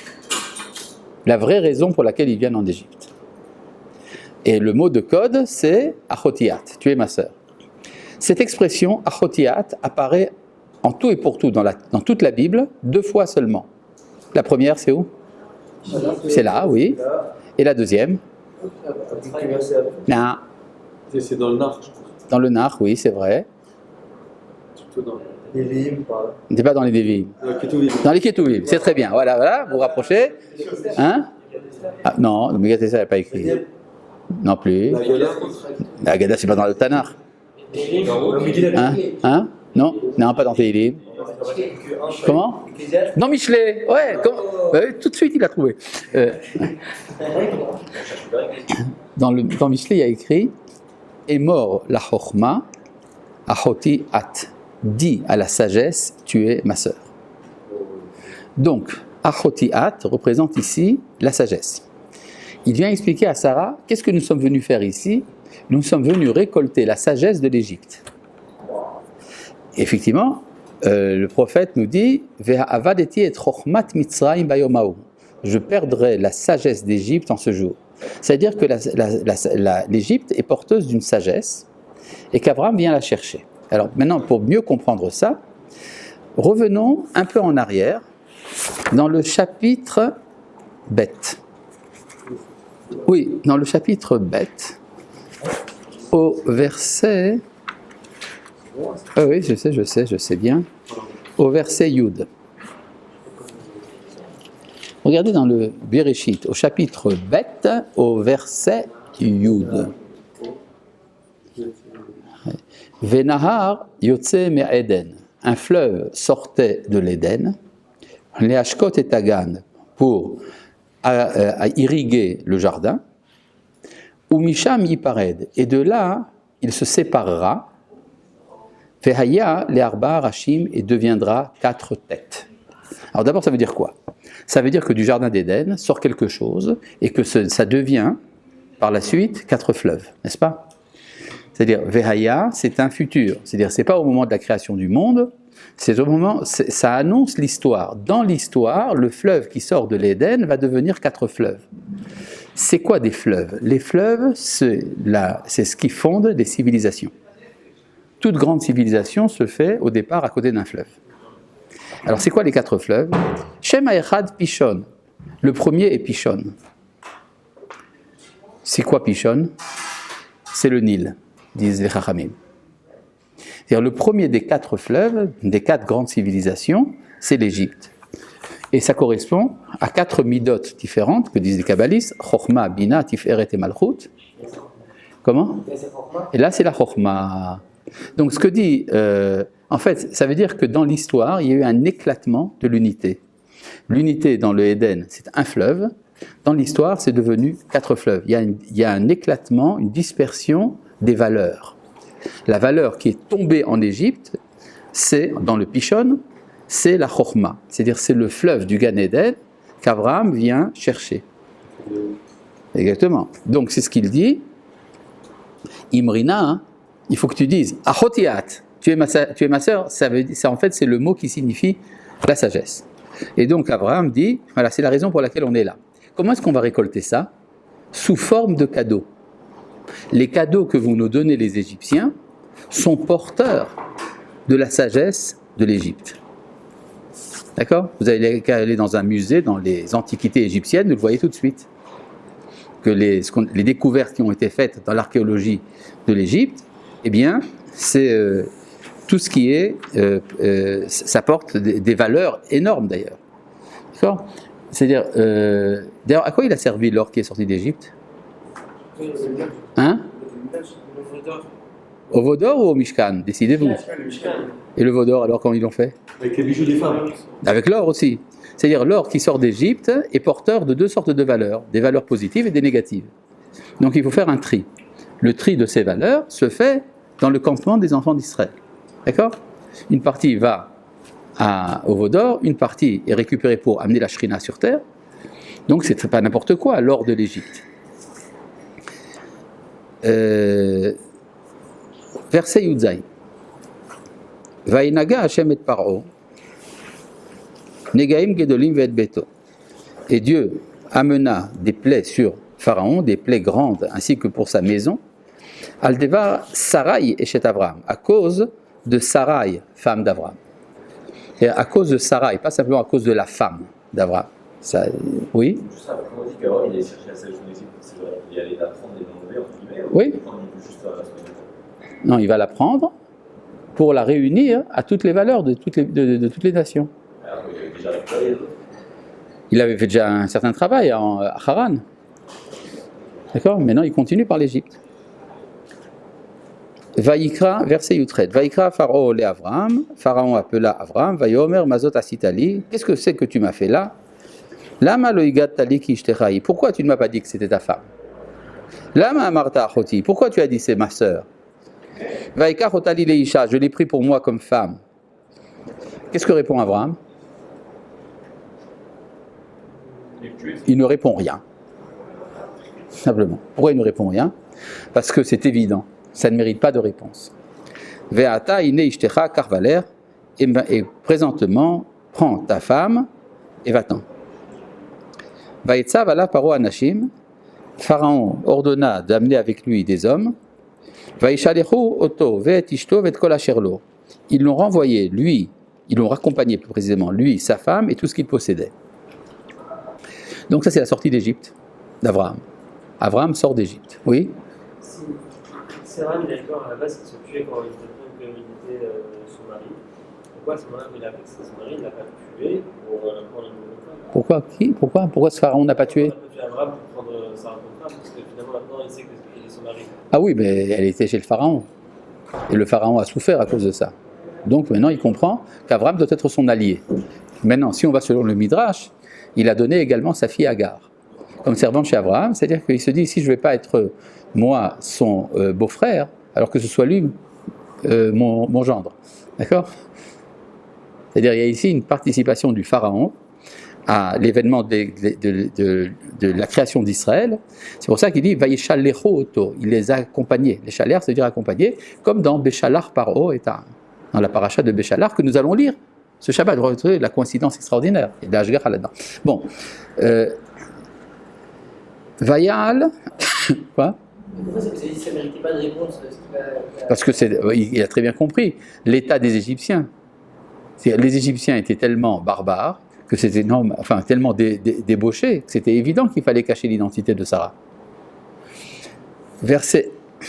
La vraie raison pour laquelle ils viennent en Égypte. Et le mot de code, c'est Achotiat, tu es ma sœur. Cette expression Achotiat apparaît en tout et pour tout dans toute la Bible 2 fois seulement. La première, c'est où? C'est là, oui. Et la deuxième? Non. C'est dans le Nard, je pense. Dans le Nar, oui, c'est vrai. Surtout dans Les Lévim, par là. On n'est pas dans les Dévim. le Ketuvim. Dans les Ketuvim, c'est très bien. Voilà, vous rapprochez. Hein? Ah, non, le Megatessa n'a pas écrit. Non plus. La Gala, La Haggadah, c'est pas dans le Tanakh. Hein? Non, pas dans Tehillim. Comment? Dans Michelet. Ouais, tout de suite il a trouvé. Dans Michelet, il y a écrit Emor la chokhma, achoti at. Dis à la sagesse, tu es ma sœur. Donc, achoti at représente ici la sagesse. Il vient expliquer à Sarah, qu'est-ce que nous sommes venus faire ici? Nous sommes venus récolter la sagesse de l'Égypte. Effectivement, le prophèt nous dit Ve'avadeti et chokhmat Mitzrayim bayomau. Je perdrai la sagesse d'Égypte en ce jour. C'est-à-dire que l'Égypte est porteuse d'une sagesse et qu'Abraham vient la chercher. Alors maintenant, pour mieux comprendre ça, revenons un peu en arrière dans le chapitre bête. Oui, dans le chapitre bête, au verset... Ah oui, je sais bien. Au verset Yud. Regardez dans le Bereshit, au chapitre bête, au verset Yud. Venahar yotze me'Eden. Un fleuve sortait de l'Éden, les Ashkot et Tagan, pour irriguer le jardin, ou Misham yipared, et de là, il se séparera, Fehaya le arba rachim, et deviendra 4 têtes. Alors d'abord, ça veut dire quoi? Ça veut dire que du jardin d'Éden sort quelque chose, et que ça devient, par la suite, 4 fleuves, n'est-ce pas? C'est-à-dire, Vehaya, c'est un futur. C'est-à-dire, c'est pas au moment de la création du monde, c'est au moment, ça annonce l'histoire. Dans l'histoire, le fleuve qui sort de l'Éden va devenir 4 fleuves. C'est quoi des fleuves? Les fleuves, c'est ce qui fonde les civilisations. Toute grande civilisation se fait au départ à côté d'un fleuve. Alors, c'est quoi les 4 fleuves? Shem Echad Pishon. Le premier est Pishon. C'est quoi Pishon? C'est le Nil, disent les Chachamim. C'est-à-dire le premier des 4 fleuves, des 4 grandes civilisations, c'est l'Égypte. Et ça correspond à 4 midot différentes que disent les kabbalistes, Chokhma, Bina, Tiferet et Malchut. Comment? Et là, c'est la Chokhma. Donc, ce que dit, en fait, ça veut dire que dans l'histoire, il y a eu un éclatement de l'unité. L'unité dans le Éden, c'est un fleuve. Dans l'histoire, c'est devenu 4 fleuves. Il y a un éclatement, une dispersion des valeurs. La valeur qui est tombée en Égypte, c'est, dans le Pishon, c'est la Chokhma. C'est-à-dire, c'est le fleuve du Gan Eden qu'Abraham vient chercher. Exactement. Donc, c'est ce qu'il dit. Imrina, hein, il faut que tu dises Achotiat, tu es ma sœur, en fait, c'est le mot qui signifie la sagesse. Et donc, Abraham dit, voilà, c'est la raison pour laquelle on est là. Comment est-ce qu'on va récolter ça? Sous forme de cadeaux. Les cadeaux que vous nous donnez, les Égyptiens, sont porteurs de la sagesse de l'Égypte. D'accord? Vous allez aller dans un musée, dans les antiquités égyptiennes, vous le voyez tout de suite. Que les découvertes qui ont été faites dans l'archéologie de l'Égypte, eh bien, c'est tout ce qui est, ça porte des valeurs énormes d'ailleurs. D'accord? C'est-à-dire, d'ailleurs, à quoi il a servi l'or qui est sorti d'Égypte? Hein? Au Vaudor ou au Mishkan? Décidez-vous. Et le Vaudor, alors, comment ils l'ont fait? avec les bijoux des femmes. Avec l'or aussi. C'est-à-dire, l'or qui sort d'Égypte est porteur de 2 sortes de valeurs, des valeurs positives et des négatives. Donc, il faut faire un tri. Le tri de ces valeurs se fait dans le campement des enfants d'Israël. D'accord? Une partie va au Vaudor, une partie est récupérée pour amener la Shrina sur terre. Donc, c'est pas n'importe quoi, l'or de l'Égypte. Verset Yudzaï. Vaïnaga Hashem et Paro, Negaim Gedolim Ve'et Beto. Et Dieu amena des plaies sur Pharaon, des plaies grandes, ainsi que pour sa maison, Aldevar Sarai et Chet Avram, à cause de Sarai, femme d'Avram. Et à cause de Sarai, pas simplement à cause de la femme d'Avram. Ça, oui. Juste ça, on dit qu'avant il allait chercher la sagesse en Égypte, c'est vrai, il allait la prendre et l'enlever entre guillemets. Oui. Ou il peut juste la soigner. Non, il va la prendre pour la réunir à toutes les valeurs de toutes les nations. Alors il avait déjà récupéré. Il avait fait déjà un certain travail à Haran. D'accord? Maintenant, il continue par l'Égypte. Vaïkra, verset Yutret. Vaïkra Pharaon le Avram. Pharaon appela Avram. Vayomer mazot asitali. Qu'est-ce que c'est que tu m'as fait là? Lama lo igat tali ki ishtechai. Pourquoi tu ne m'as pas dit que c'était ta femme? Lama amarta achoti. Pourquoi tu as dit c'est ma sœur? Vaïkar otali leisha. Je l'ai pris pour moi comme femme. Qu'est-ce que répond Avram? Il ne répond rien. Simplement. Pourquoi il ne répond rien? Parce que c'est évident. Ça ne mérite pas de réponse. Ve'ata ine ishtecha karvaler. Et présentement, prends ta femme et va-t'en. Vaïtsav ala paro anashim. Pharaon ordonna d'amener avec lui des hommes. Vaïshalechu oto ve'et ishto ve'et kol asher lo. Ils l'ont renvoyé, lui, ils l'ont raccompagné plus précisément, lui, sa femme et tout ce qu'il possédait. Donc ça c'est la sortie d'Égypte d'Abraham. Abraham sort d'Égypte. Oui. Si Sarah est d'accord à la base, qu'ils se tuait quand il était que son mari, pourquoi à ce moment-là, il a fait son mari, il l'a pas tué pour prendre une nouvelle femme? Pourquoi qui? Pourquoi ce pharaon n'a pas tué? Il n'a pas tué Abraham pour prendre Sarah comme femme, parce que finalement maintenant il sait qu'il est son mari. Ah oui, mais elle était chez le pharaon. Et le pharaon a souffert à cause de ça. Donc maintenant il comprend qu'Abraham doit être son allié. Maintenant, si on va selon le Midrash, il a donné également sa fille Agar comme servante chez Abraham, c'est-à-dire qu'il se dit si je ne vais pas être moi son beau-frère, alors que ce soit lui mon gendre. D'accord? C'est-à-dire il y a ici une participation du pharaon à l'événement de la création d'Israël. C'est pour ça qu'il dit Vaïchalecho oto, il les a accompagnés. Les chalers, c'est-à-dire accompagnés, comme dans Béchalar Paro et dans la paracha de Béchalar que nous allons lire. Ce Shabbat, vous retrouvez la coïncidence extraordinaire. Il y a de la Hashgacha là-dedans. Bon. Vaïal. Quoi? Pourquoi ça ne méritait pas de réponse? Parce que il a très bien compris l'état des Égyptiens. Les Égyptiens étaient tellement barbares que c'était tellement débauchés que c'était évident qu'il fallait cacher l'identité de Sarah.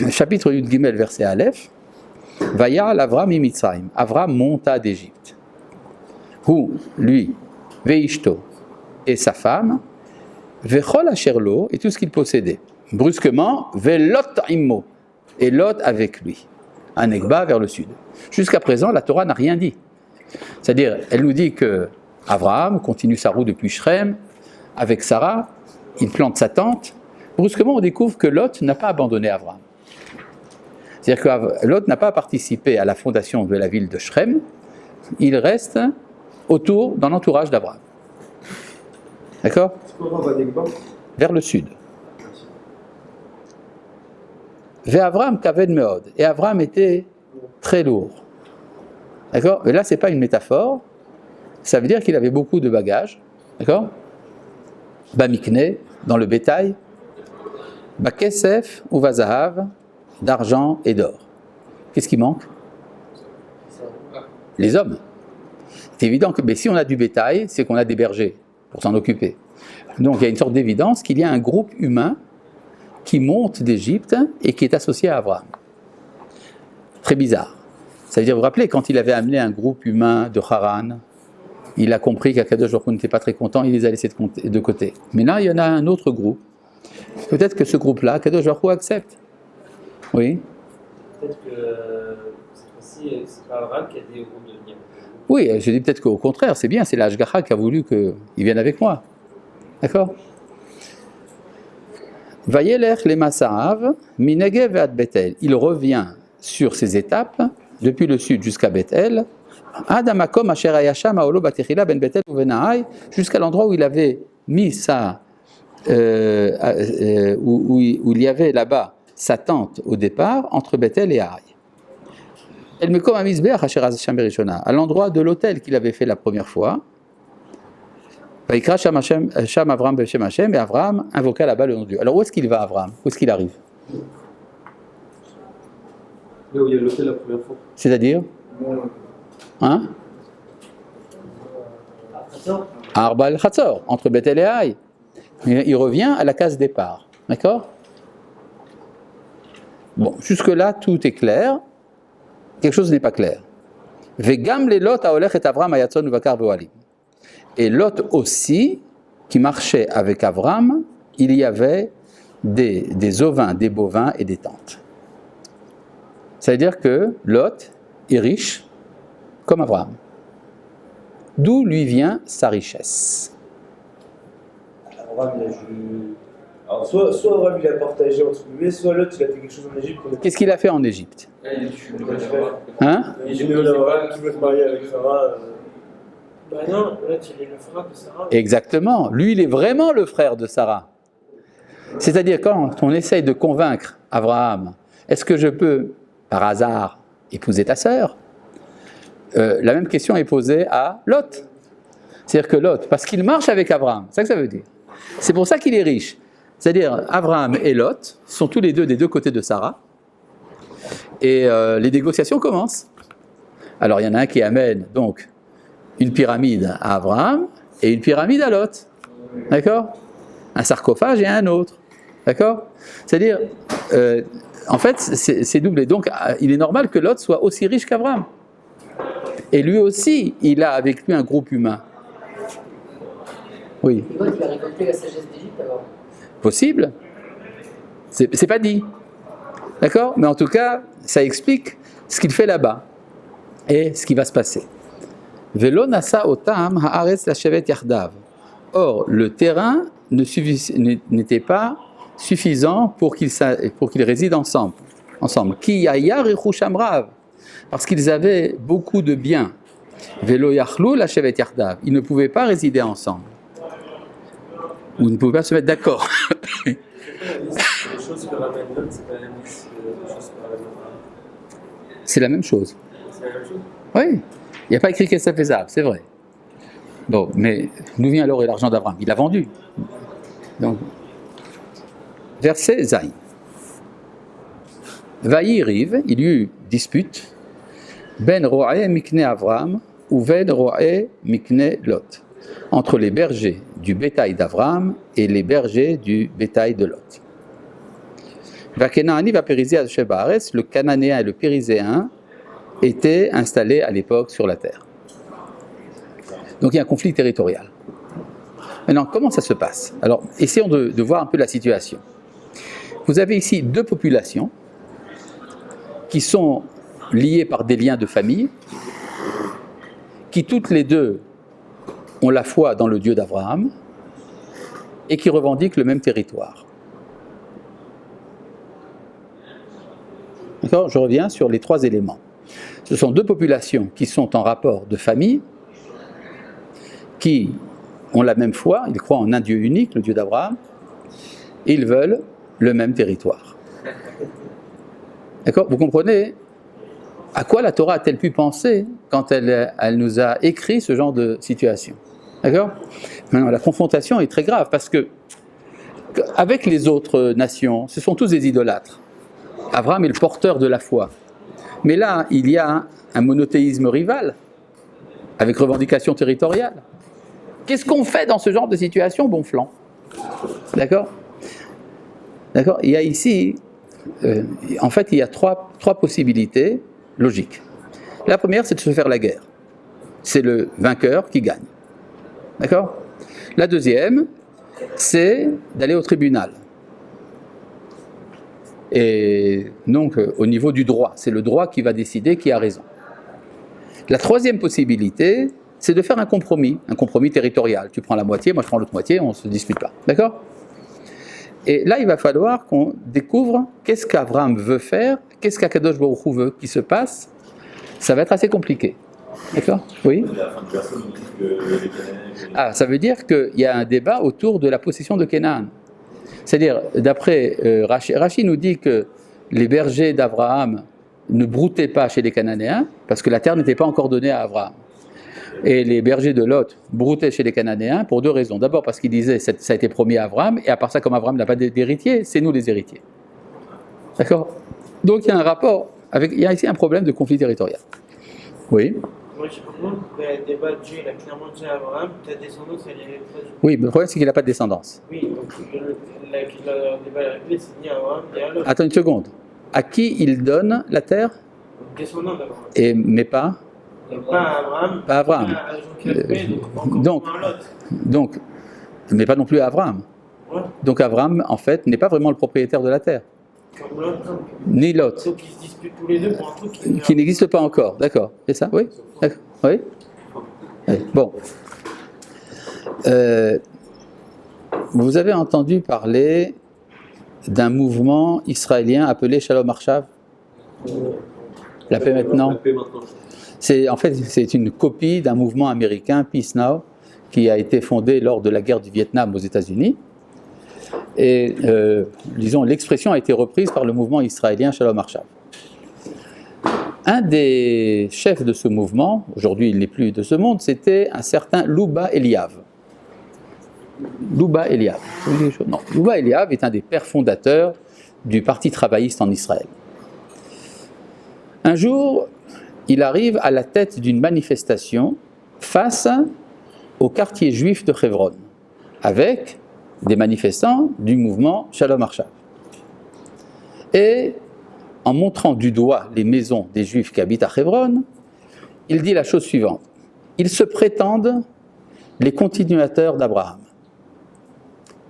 Chapitre Yud Gimel, verset Aleph. Vaïal Avram Mitzrayim. Avram monta d'Égypte. Hu, lui, Veishto, et sa femme, Vechol Asherlo, et tout ce qu'il possédait. Brusquement, Velot Immo, et Lot avec lui. Un Egba vers le sud. Jusqu'à présent, la Torah n'a rien dit. C'est-à-dire, elle nous dit que Abraham continue sa route depuis Shrem, avec Sarah, il plante sa tente. Brusquement, on découvre que Lot n'a pas abandonné Abraham. C'est-à-dire que Lot n'a pas participé à la fondation de la ville de Shrem, il reste dans l'entourage d'Abraham. D'accord? Vers le sud. Vers Abraham Kaved Meod. Et Abraham était très lourd. D'accord? Mais là, ce n'est pas une métaphore. Ça veut dire qu'il avait beaucoup de bagages. D'accord? Bamikne, dans le bétail. Bakesef ou Vazahav, d'argent et d'or. Qu'est-ce qui manque? Les hommes. C'est évident que si on a du bétail, c'est qu'on a des bergers pour s'en occuper. Donc il y a une sorte d'évidence qu'il y a un groupe humain qui monte d'Égypte et qui est associé à Abraham. Très bizarre. Ça veut dire, vous vous rappelez, quand il avait amené un groupe humain de Haran, il a compris qu'Akadosh Baruch Hu n'était pas très content, il les a laissés de côté. Mais là, il y en a un autre groupe. Peut-être que ce groupe-là, Akadosh Baruch Hu accepte. Oui. Peut-être que cette fois-ci, c'est pas Abraham qui a dit au groupe de venir. Oui, je dis peut-être qu'au contraire, c'est bien, c'est la Hashgacha qui a voulu qu'il vienne avec moi. D'accord? Vayelech le Masaav, Minegev ad Bethel. Il revient sur ses étapes, depuis le sud jusqu'à Bethel, Adamakom Asher Ayasham Aolo Batechila Ben Bethel ou Venaai, jusqu'à l'endroit où il avait mis où il y avait là-bas sa tente au départ, entre Bethel et Aï. El Mekom HaMizbeach Asher Hashem Berishona, à l'endroit de l'autel qu'il avait fait la première fois. Vaikra Sham Avram Beshem Hashem, et Avram invoqua là-bas le nom de Dieu. Alors où est-ce qu'il va, Avram? Où est-ce qu'il arrive? Là où il y a l'hôtel la première fois. C'est-à-dire? Hein? À Arba el-Chatzor, entre Bethel et Haï. Il revient à la case départ. D'accord? Bon, jusque-là, tout est clair. Quelque chose n'est pas clair. Vegam le Lot haolech et Avram hayatzon uvakar ve'ohalim. Et Lot aussi, qui marchait avec Avram, il y avait des ovins, des bovins et des tentes. C'est-à-dire que Lot est riche comme Avram. D'où lui vient sa richesse. Abraham, il a joué. Alors, soit Abraham, il a partagé entre guillemets, soit l'autre, il a fait quelque chose en Égypte. Qu'est-ce qu'il a fait en Égypte? Hein? Il est Abraham qui veut se marier avec Sarah. Bah non, l'autre il est le frère de Sarah. Exactement. Lui, il est vraiment le frère de Sarah. C'est-à-dire, quand on essaye de convaincre Abraham, est-ce que je peux, par hasard, épouser ta sœur? La même question est posée à Lot. C'est-à-dire que Lot, parce qu'il marche avec Abraham, c'est ça que ça veut dire. C'est pour ça qu'il est riche. C'est-à-dire, Abraham et Lot sont tous les deux des deux côtés de Sarah. Et les négociations commencent. Alors, il y en a un qui amène donc une pyramide à Abraham et une pyramide à Lot. D'accord? Un sarcophage et un autre. D'accord? C'est-à-dire, en fait, c'est doublé. Donc, il est normal que Lot soit aussi riche qu'Abraham. Et lui aussi, il a avec lui un groupe humain. Oui. Et l'autre, il a récolté la sagesse d'Égypte alors. Possible. C'est pas dit. D'accord? Mais en tout cas, ça explique ce qu'il fait là-bas et ce qui va se passer. Velo nasa otam haaretz lashevet yardav. Or, le terrain n'était pas suffisant pour qu'ils résident ensemble. Ki yaya rechusham rav. Parce qu'ils avaient beaucoup de biens. Velo yachlou lashevet yardav. Ils ne pouvaient pas résider ensemble. Ou ne pouvaient pas se mettre d'accord. Les choses que ramène l'autre, c'est pas la même chose que ramène Abraham. C'est la même chose. C'est la même chose. Oui. Il n'y a pas écrit qu'est-ce que ça faisable, c'est vrai. Bon, mais d'où vient l'or et l'argent d'Abraham? Il a vendu. Donc, verset Zaï. Vaï rive, il y eut dispute. Ben ro'e mikne Avram ou ben ro'e mikne Lot. Entre les bergers du bétail d'Avram et les bergers du bétail de Lot. Vakenaani va périsé à Shebaharetz, le cananéen et le périzéen étaient installés à l'époque sur la terre. Donc il y a un conflit territorial. Maintenant, comment ça se passe? Alors, essayons de voir un peu la situation. Vous avez ici deux populations qui sont liées par des liens de famille, qui toutes les deux ont la foi dans le Dieu d'Abraham et qui revendiquent le même territoire. D'accord? Je reviens sur les trois éléments. Ce sont deux populations qui sont en rapport de famille, qui ont la même foi, ils croient en un Dieu unique, le Dieu d'Abraham, et ils veulent le même territoire. D'accord? Vous comprenez à quoi la Torah a-t-elle pu penser quand elle nous a écrit ce genre de situation? D'accord? Maintenant, la confrontation est très grave parce que avec les autres nations, ce sont tous des idolâtres. Abraham est le porteur de la foi. Mais là, il y a un monothéisme rival, avec revendication territoriale. Qu'est-ce qu'on fait dans ce genre de situation, bon flanc? D'accord? D'accord? Il y a ici, en fait, il y a trois possibilités logiques. La première, c'est de se faire la guerre. C'est le vainqueur qui gagne. D'accord? La deuxième, c'est d'aller au tribunal. Et donc, au niveau du droit, c'est le droit qui va décider qui a raison. La troisième possibilité, c'est de faire un compromis territorial. Tu prends la moitié, moi je prends l'autre moitié, on ne se dispute pas. D'accord? Et là, il va falloir qu'on découvre qu'est-ce qu'Abraham veut faire, qu'est-ce qu'Akadosh Baruch Hu veut qui se passe. Ça va être assez compliqué. D'accord? Oui? Ah, ça veut dire qu'il y a un débat autour de la possession de Canaan. C'est-à-dire, d'après Rashi nous dit que les bergers d'Abraham ne broutait pas chez les Cananéens, parce que la terre n'était pas encore donnée à Abraham. Et les bergers de Lot broutaient chez les Cananéens pour deux raisons. D'abord parce qu'ils disaient ça a été promis à Abraham, et à part ça, comme Abraham n'a pas d'héritier, c'est nous les héritiers. D'accord? Donc il y a un rapport, il y a ici un problème de conflit territorial. Oui. Moi, je comprends que le débat de Dieu, il a clairement dit à Abraham, ta descendance, elle irait pas du. Oui, mais le problème c'est qu'il n'a pas de descendance. Oui, donc le débat de la Bible, c'est ni à Abraham ni à l'autre. Attends une seconde. À qui il donne la terre? Descendant d'Abraham. Mais pas? Et pas à Abraham. Pas à Abraham. Pas à Jean-Pierre, donc, à l'autre. donc, mais pas non plus à Abraham. Ouais. Donc Abraham, en fait, n'est pas vraiment le propriétaire de la terre. Comme l'autre. Ni Lot. Donc ils se disputent tous les deux pour un truc Qui n'existe pas encore, d'accord. C'est ça? Oui? D'accord. Oui? Oui. Bon. Vous avez entendu parler d'un mouvement israélien appelé Shalom Arshav? La paix maintenant? La paix maintenant. En fait, c'est une copie d'un mouvement américain, Peace Now, qui a été fondé lors de la guerre du Vietnam aux États-Unis. Et, disons, l'expression a été reprise par le mouvement israélien Shalom Arshav. Un des chefs de ce mouvement, aujourd'hui il n'est plus de ce monde, c'était un certain Louba Eliav. Louba Eliav. Non, Louba Eliav est un des pères fondateurs du Parti travailliste en Israël. Un jour, il arrive à la tête d'une manifestation face au quartier juif de Hebron, avec des manifestants du mouvement Shalom Arshav. Et en montrant du doigt les maisons des Juifs qui habitent à Hebron, il dit la chose suivante. Ils se prétendent les continuateurs d'Abraham.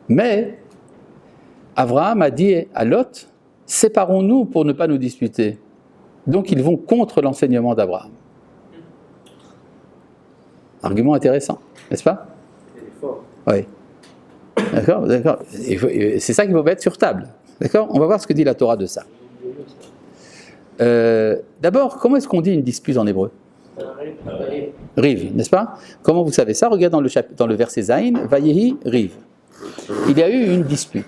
Mais Abraham a dit à Lot, séparons-nous pour ne pas nous disputer. Donc ils vont contre l'enseignement d'Abraham. Argument intéressant, n'est-ce pas? Il est fort. Oui. D'accord, d'accord. C'est ça qu'il faut mettre sur table. D'accord? On va voir ce que dit la Torah de ça. D'abord, comment est-ce qu'on dit une dispute en hébreu? Riv, n'est-ce pas? Comment vous savez ça? Regarde dans le verset Zayin, Vayehi Riv. Il y a eu une dispute.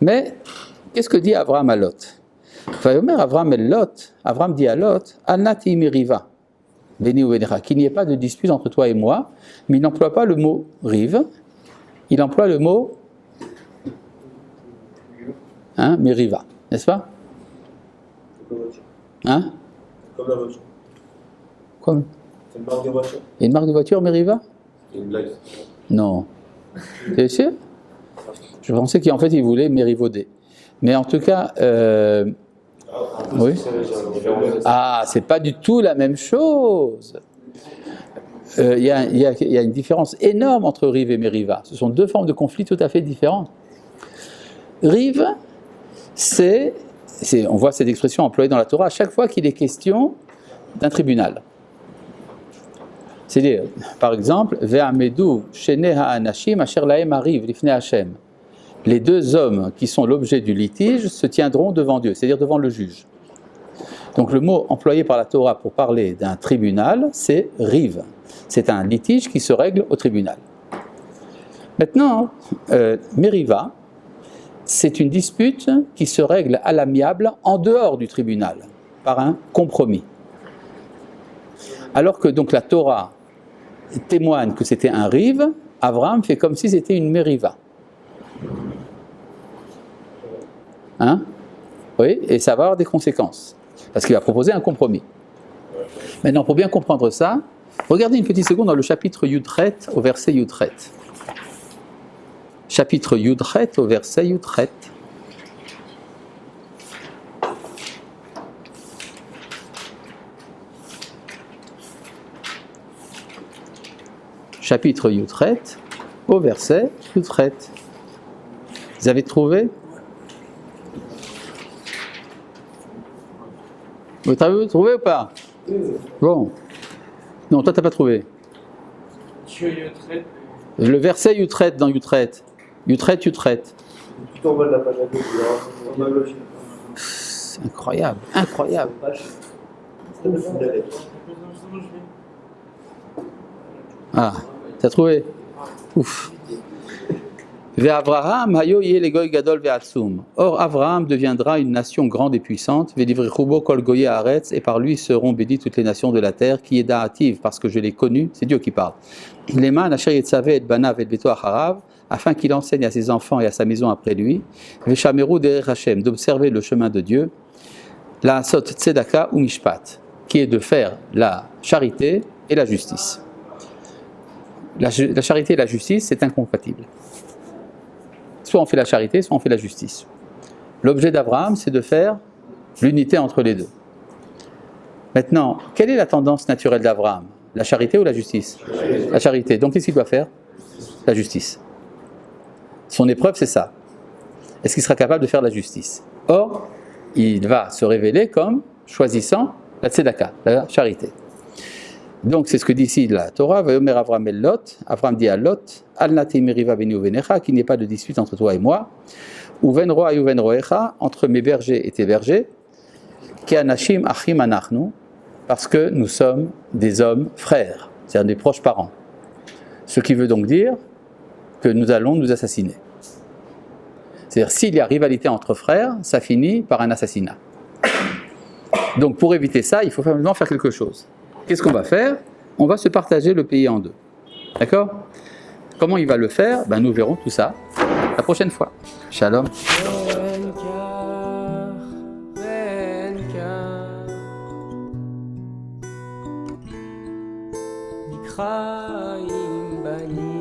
Mais, qu'est-ce que dit Abraham à Lot? Vayomer Abraham el Lot, Abraham dit à Lot, Anati miriva, Beni ou Benera, qu'il n'y ait pas de dispute entre toi et moi, mais il n'emploie pas le mot riv, il emploie le mot miriva, n'est-ce pas? Hein? Comme la voiture. Quoi? C'est une marque de voiture. Il y a une marque de voiture, Meriva? C'est une blague. Non. T'es sûr? Je pensais qu'en fait, il voulait mérivauder. Mais en tout cas, oui. Ah, c'est pas du tout la même chose. Il y a une différence énorme entre rive et mériva. Ce sont deux formes de conflit tout à fait différentes. Rive, on voit cette expression employée dans la Torah à chaque fois qu'il est question d'un tribunal. C'est-à-dire, par exemple, Ve'amedu shene ha'anashim asher lahem ariv lifnei Hashem. Les deux hommes qui sont l'objet du litige se tiendront devant Dieu, c'est-à-dire devant le juge. Donc le mot employé par la Torah pour parler d'un tribunal, c'est riv. C'est un litige qui se règle au tribunal. Maintenant, meriva, c'est une dispute qui se règle à l'amiable en dehors du tribunal, par un compromis. Alors que donc la Torah témoigne que c'était un riv, Abraham fait comme si c'était une meriva. Hein? Oui, et ça va avoir des conséquences, parce qu'il va proposer un compromis. Maintenant, pour bien comprendre ça, regardez une petite seconde dans le chapitre Yudret au verset Yudret. Chapitre Yudret au verset Yudret. Chapitre Yudret au verset Yudret. Vous avez trouvé? Vous avez trouvé ou pas? Bon. Non, toi, tu n'as pas trouvé. Le verset Yutret dans Yutret. Yutret. Tout en bas de la page à gauche, C'est incroyable, incroyable. Ah, t'as trouvé? Ouf. Ve'Avraham hayo yeh legoy gadol ve'atzum. Or, Abraham deviendra une nation grande et puissante. Ve'divrichubo kol goyei haaretz, et par lui seront bénies toutes les nations de la terre, qui est da'ativ, parce que je l'ai connu, c'est Dieu qui parle. Leman asher yetzaveh et banav et beto acharav, afin qu'il enseigne à ses enfants et à sa maison après lui. Ve'shameru derech Hashem, d'observer le chemin de Dieu. La sot tzedaka ou mishpat, qui est de faire la charité et la justice. La charité et la justice, c'est incompatible. Soit on fait la charité, soit on fait la justice. L'objet d'Abraham, c'est de faire l'unité entre les deux. Maintenant, quelle est la tendance naturelle d'Abraham? La charité ou la justice? La charité. Donc qu'est-ce qu'il doit faire? La justice. Son épreuve, c'est ça. Est-ce qu'il sera capable de faire la justice? Or, il va se révéler comme choisissant la tzedaka, la charité. Donc c'est ce que dit ici la Torah, Vayomer Avram el Lot, Avram dit à Lot, Al nati meriva beni uvenecha, qu'il n'y ait pas de dispute entre toi et moi, Uven roa et uven roecha, entre mes bergers et tes bergers, Ki anashim achim anachnu, parce que nous sommes des hommes frères, c'est-à-dire des proches parents. Ce qui veut donc dire que nous allons nous assassiner. C'est-à-dire s'il y a rivalité entre frères, ça finit par un assassinat. Donc pour éviter ça, il faut vraiment faire quelque chose. Qu'est-ce qu'on va faire? On va se partager le pays en deux. D'accord? Comment il va le faire? Nous verrons tout ça la prochaine fois. Shalom. נקראים בנים